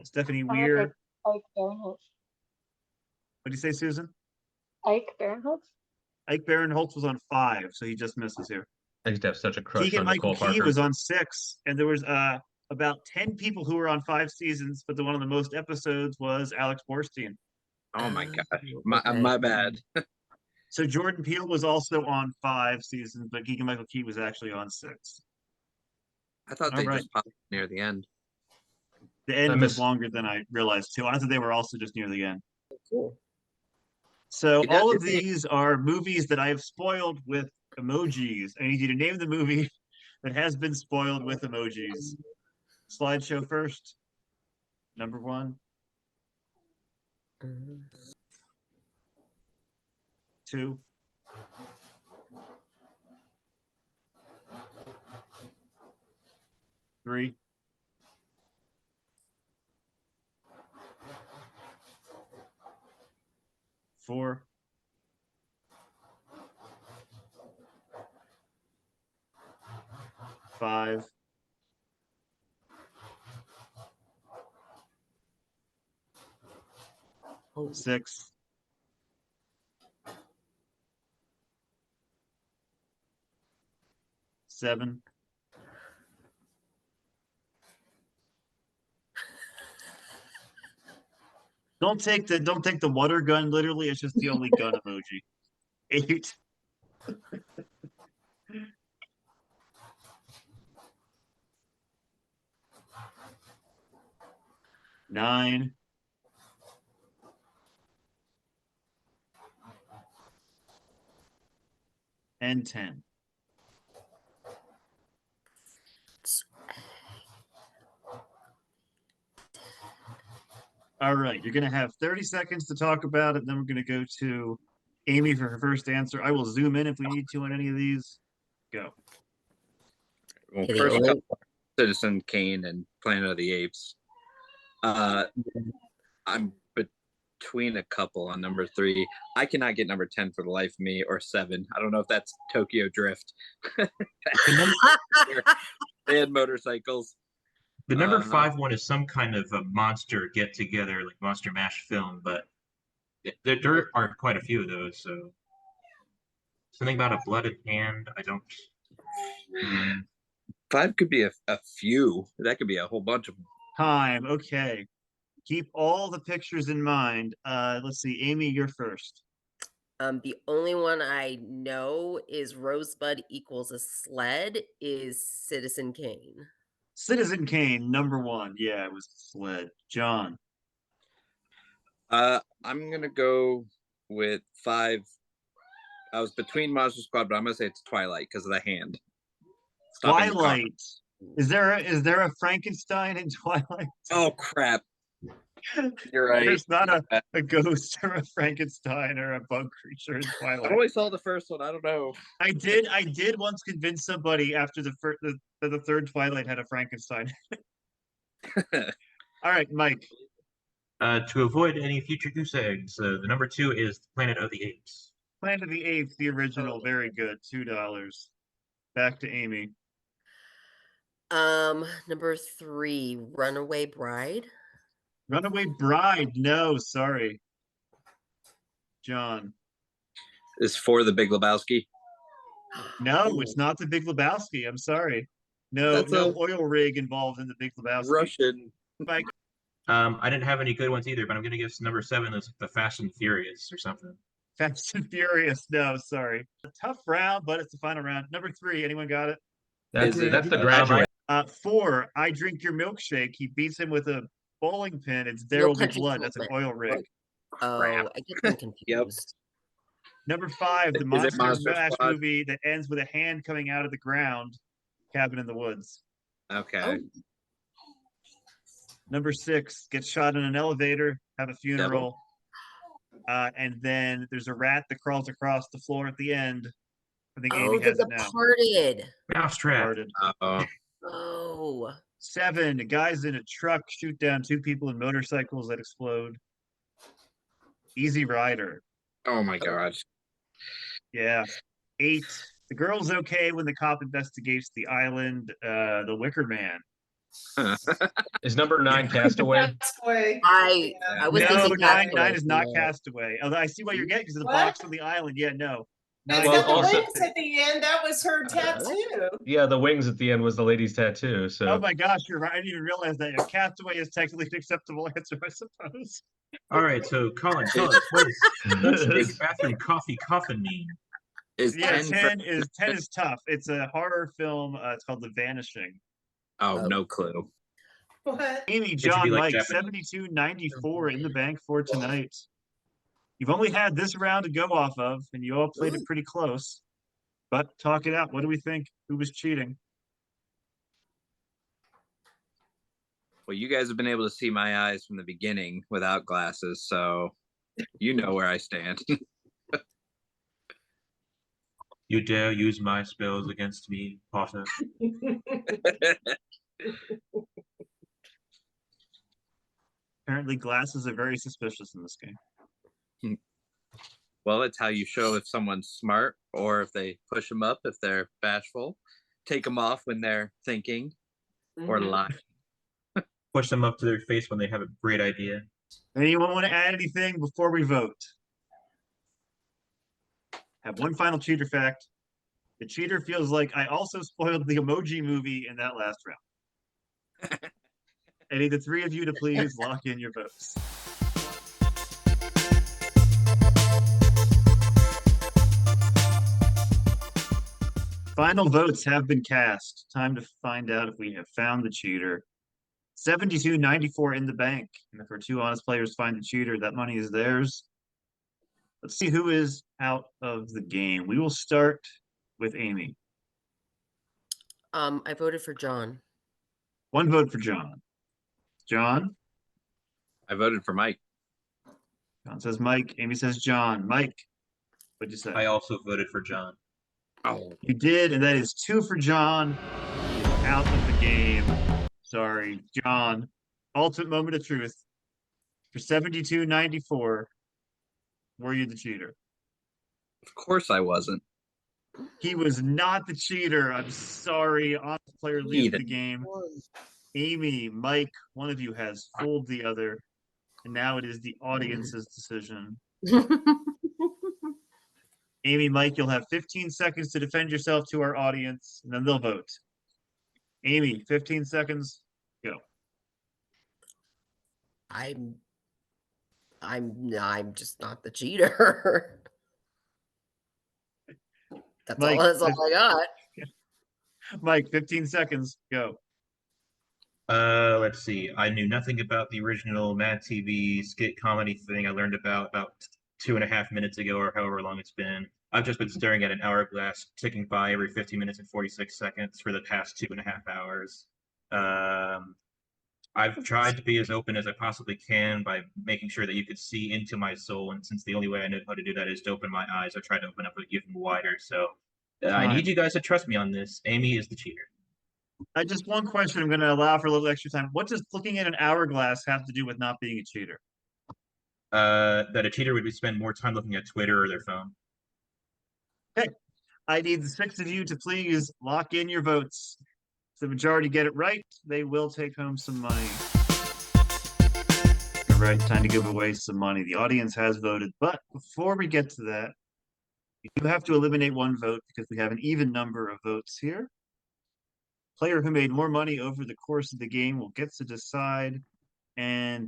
Stephanie Weir. Ike Barinholtz. What do you say, Susan? Ike Barinholtz? Ike Barinholtz was on 5, so he just misses here. I used to have such a crush Keegan on Michael Nicole Key Parker. was on 6, and there was about 10 people who were on 5 seasons, but the one of the most episodes was Alex Borstein. Oh my Ah, gosh. okay. My bad. So Jordan Peele was also on 5 seasons, but Keegan Michael Key was actually on 6. I thought All they right. just popped near the end. The end I was miss- longer than I realized too. I thought they were also just near the end. Cool. So You got all of Disney. these are movies that I have spoiled with emojis. I need you to name the movie that has been spoiled with emojis. Slideshow first. Number 1, Mhm. 2, 3, 4, 5, 6, 7, 'Don't take the water gun literally. It's just the only gun emoji. 8, 9, 10. All right, you're gonna have 30 seconds to talk about it. Then we're gonna go to Amy for her first answer. I will zoom in if we need to on any of these. Go. Well, Okay, the first only- couple, Citizen Kane and Planet of the Apes. I'm between a couple on number 3. I cannot get number 10 for the life of me, or 7. I don't know if that's Tokyo Drift. They had motorcycles. The number Uh, 5 one is some kind of a monster get together, like Monster Mash film, but there are quite a few of those. So something about a blooded hand. I don't. 5 could be a few. That could be a whole bunch of them. Time. Okay. Keep all the pictures in mind. Let's see. Amy, you're first. The only one I know is Rosebud equals a sled is Citizen Kane. Citizen Kane, number 1. Yeah, it was sled. John. I'm gonna go with 5. I was between Monster Squad, but I'm gonna say it's Twilight because of the hand. Stopping the car. Twilight. Is there a Frankenstein in Twilight? Oh crap! You're right. There's not a ghost or a Frankenstein or a bug creature in I Twilight. only saw the first one. I don't know. I did once convince somebody after that the third Twilight had a Frankenstein. All right, Mike. To avoid any future goose eggs, the number 2 is Planet of the Apes. Planet of the Apes, the original, very good. $2. Back to Amy. Number 3, Runaway Bride. Runaway Bride. No, sorry. John. Is for the Big Lebowski. No, it's not the Big Lebowski. I'm sorry. No, That's no a oil rig involved in the Big Lebowski. Russian. Mike. I didn't have any good ones either, but I'm gonna guess number 7 is the Fast and Furious or something. Fast and Furious. No, sorry. A tough round, but it's the final round. Number 3. Anyone got it? That's Is it- that's the I- graduate. 4. I drink your milkshake. He beats him with a bowling pin. It's There No Will Be Country Blood. for That's an Old oil rig. Oh, I get them confused. Number 5. The Is it Monster Monster Mash Squad? movie that ends with a hand coming out of the ground. Cabin in the Woods. Okay. Oh, Number 6. Get shot in an elevator. Have a funeral. And then there's a rat that crawls across the floor at the end. I think Amy The has it now. Departed. Mousetrap. Departed. Uh-oh. Oh, 7. Guys in a truck shoot down 2 people in motorcycles that explode. Easy Rider. Oh my gosh. Yeah. 8. The girl's okay when the cop investigates the island. The Wicker Man. Is number 9 Castaway? Castaway. I was No, thinking 9 Castaway. is not No. Castaway. Although I see why you're getting because of the What? box on the island. Yeah, no. And it's Well, got the also- wings at the end. That was her tattoo. Yeah, the wings at the end was the lady's tattoo. So Oh my gosh, you're right. I didn't even realize that. Yeah, Castaway is technically an acceptable answer, I suppose. All right, so Colin, tell us what does big bathroom coffee coffin mean? Is Yeah, 10 10 is tough. It's a horror film. It's called The Vanishing. Oh, no clue. What? Amy, should John, be like Mike, Japanese. 72-94 in the bank for tonight. You've only had this round to go off of, and you all played it pretty close. But talk it out. What do we think? Who was cheating? Well, you guys have been able to see my eyes from the beginning without glasses, so you know where I stand. You dare use my spells against me, Potter? Apparently, glasses are very suspicious in this game. Well, it's how you show if someone's smart or if they push them up, if they're bashful, take them off when they're thinking or Mhm. lying. Push them up to their face when they have a great idea. Anyone want to add anything before we vote? Have one final cheater fact. The cheater feels like I also spoiled the Emoji Movie in that last round. I need the 3 of you to please lock in your votes. Final votes have been cast. Time to find out if we have found the cheater. 72-94 in the bank. And if our 2 honest players find the cheater, that money is theirs. Let's see who is out of the game. We will start with Amy. I voted for John. 1 vote for John. John? I voted for Mike. John says Mike. Amy says John. Mike, what'd you say? I also voted for John. Oh, You did, and that is 2 for John. Out of the game. Sorry, John. Ultimate moment of truth. For 72-94, were you the cheater? of course I wasn't. He was not the cheater. I'm sorry. Honest player leaves the Heathen. game. Amy, Mike, one of you has fooled the other. And now it is the audience's decision. Amy, Mike, you'll have 15 seconds to defend yourself to our audience, and then they'll vote. Amy, 15 seconds, go. I'm just not the cheater. That's Mike, all I got. Mike, 15 seconds, go. Let's see. I knew nothing about the original Mad TV skit comedy thing. I learned about 2.5 minutes ago, or however long it's been. I've just been staring at an hourglass ticking by every 50 minutes and 46 seconds for the past 2.5 hours. I've tried to be as open as I possibly can by making sure that you could see into my soul, and since the only way I know how to do that is to open my eyes, I try to open up even wider. So I need you guys to trust me on this. Amy is the cheater. I just one question I'm going to allow for a little extra time. What does looking at an hourglass have to do with not being a cheater? That a cheater would spend more time looking at Twitter or their phone. Okay, I need the 6 of you to please lock in your votes. If the majority get it right, they will take home some money. All right, time to give away some money. The audience has voted, but before we get to that, you have to eliminate one vote because we have an even number of votes here. Player who made more money over the course of the game will get to decide. And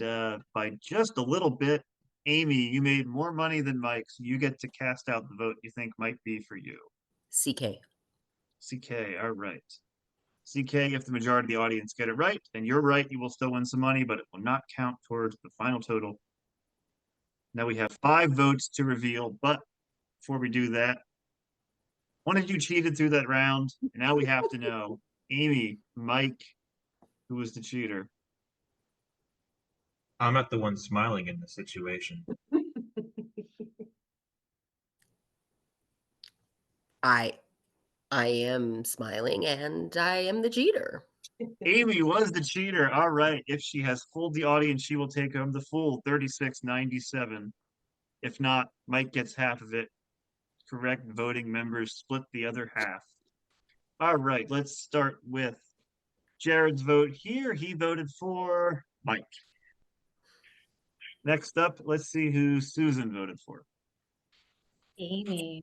by just a little bit, Amy, you made more money than Mike, so you get to cast out the vote you think might be for you. CK. CK, all right. CK, if the majority of the audience get it right, and you're right, you will still win some money, but it will not count towards the final total. Now we have 5 votes to reveal, but before we do that, one of you cheated through that round, and now we have to know, Amy, Mike, who was the cheater? I'm not the one smiling in this situation. I am smiling and I am the cheater. Amy was the cheater. All right. If she has fooled the audience, she will take home the full 36.97. If not, Mike gets half of it. Correct voting members split the other half. All right. Let's start with Jared's vote here. He voted for Mike. Next up, let's see who Susan voted for. Amy.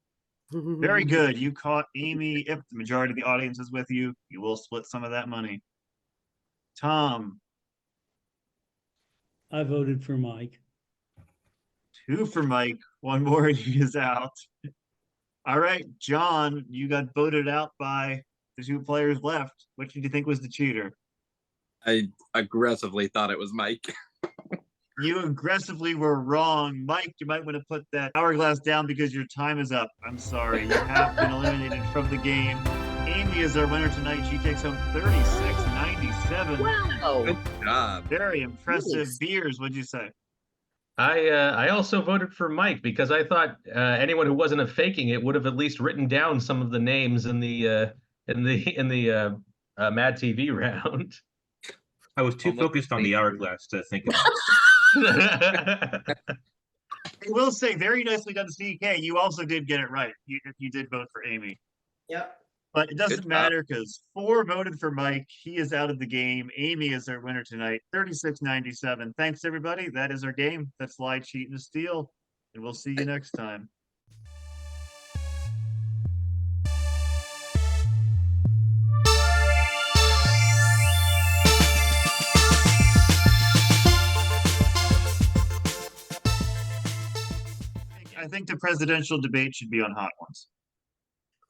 Very good. You caught Amy. If the majority of the audience is with you, you will split some of that money. Tom, I voted for Mike. 2 for Mike. One more and he is out. All right, John, you got voted out by the 2 players left. Which did you think was the cheater? I aggressively thought it was Mike. You aggressively were wrong. Mike, you might want to put that hourglass down because your time is up. I'm sorry. You have been eliminated from the game. Amy is our winner tonight. She takes home 36.97. Wow. Good job. Very impressive. Nice. Beers, what'd you say? I also voted for Mike because I thought anyone who wasn't faking it would have at least written down some of the names in the Mad TV round. I was too focused on the hourglass to think about I will say, very nicely done, CK. You also did get it right. You did vote for Amy. Yep. But it doesn't job. matter because 4 voted for Mike. He is out of the game. Amy is our winner tonight, 36.97. Thanks, everybody. That is our game. That's Lie, Cheat, and Steal. And we'll see you next time. I think the presidential debate should be on Hot Ones.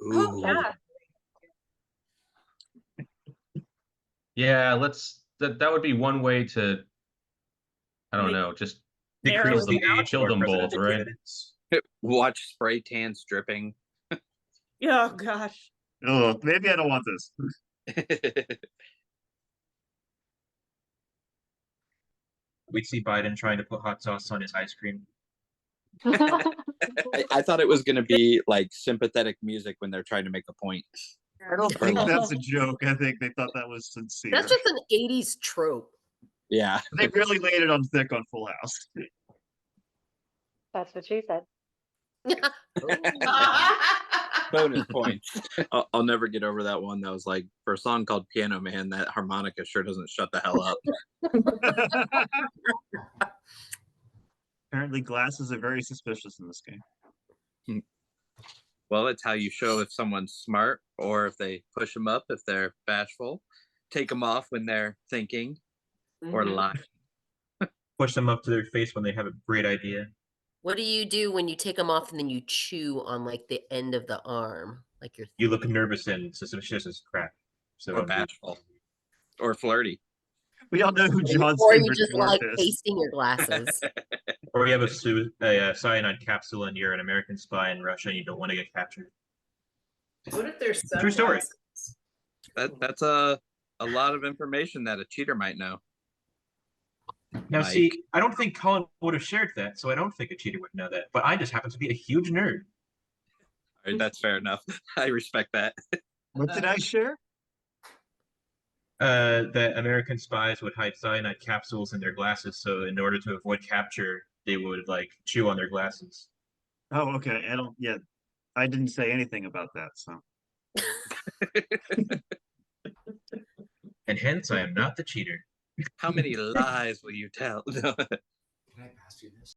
Oh, yeah. Yeah, that would be one way to, I don't Make- know, just Narrow decrease the it down. age kill for them both, presidential right? candidates. Watch spray tans dripping. Oh gosh. Oh, maybe I don't want this. We'd see Biden trying to put hot sauce on his ice cream. I thought it was going to be like sympathetic music when they're trying to make a point. I don't think that's a joke. I think they thought that was sincere. That's just an 80s trope. Yeah. They really laid it on thick on Full House. That's what she said. Bonus points. I'll never get over that one. That was like, for a song called Piano Man, that harmonica sure doesn't shut the hell up. Apparently, glasses are very suspicious in this game. Well, it's how you show if someone's smart or if they push them up, if they're bashful, take them off when they're thinking or Mhm. lying. Push them up to their face when they have a great idea. What do you do when you take them off and then you chew on like the end of the arm? Like you're You look nervous and suspicious as crap. So Or bashful. Or flirty. We all know who John's or you favorite just dwarf like is. pasting your glasses. or you have a cyanide capsule and you're an American spy in Russia and you don't want to get captured. What if there's True story. That's a lot of information that a cheater might know. Now, Mike. see, I don't think Colin would have shared that, so I don't think a cheater would know that. But I just happen to be a huge nerd. All right, that's fair enough. I respect that. What did I share? that American spies would hide cyanide capsules in their glasses, so in order to avoid capture, they would like chew on their glasses. Oh, okay. I don't. Yeah, I didn't say anything about that. So And hence, I am not the cheater. How many lies will you tell? No. Can I pass you this?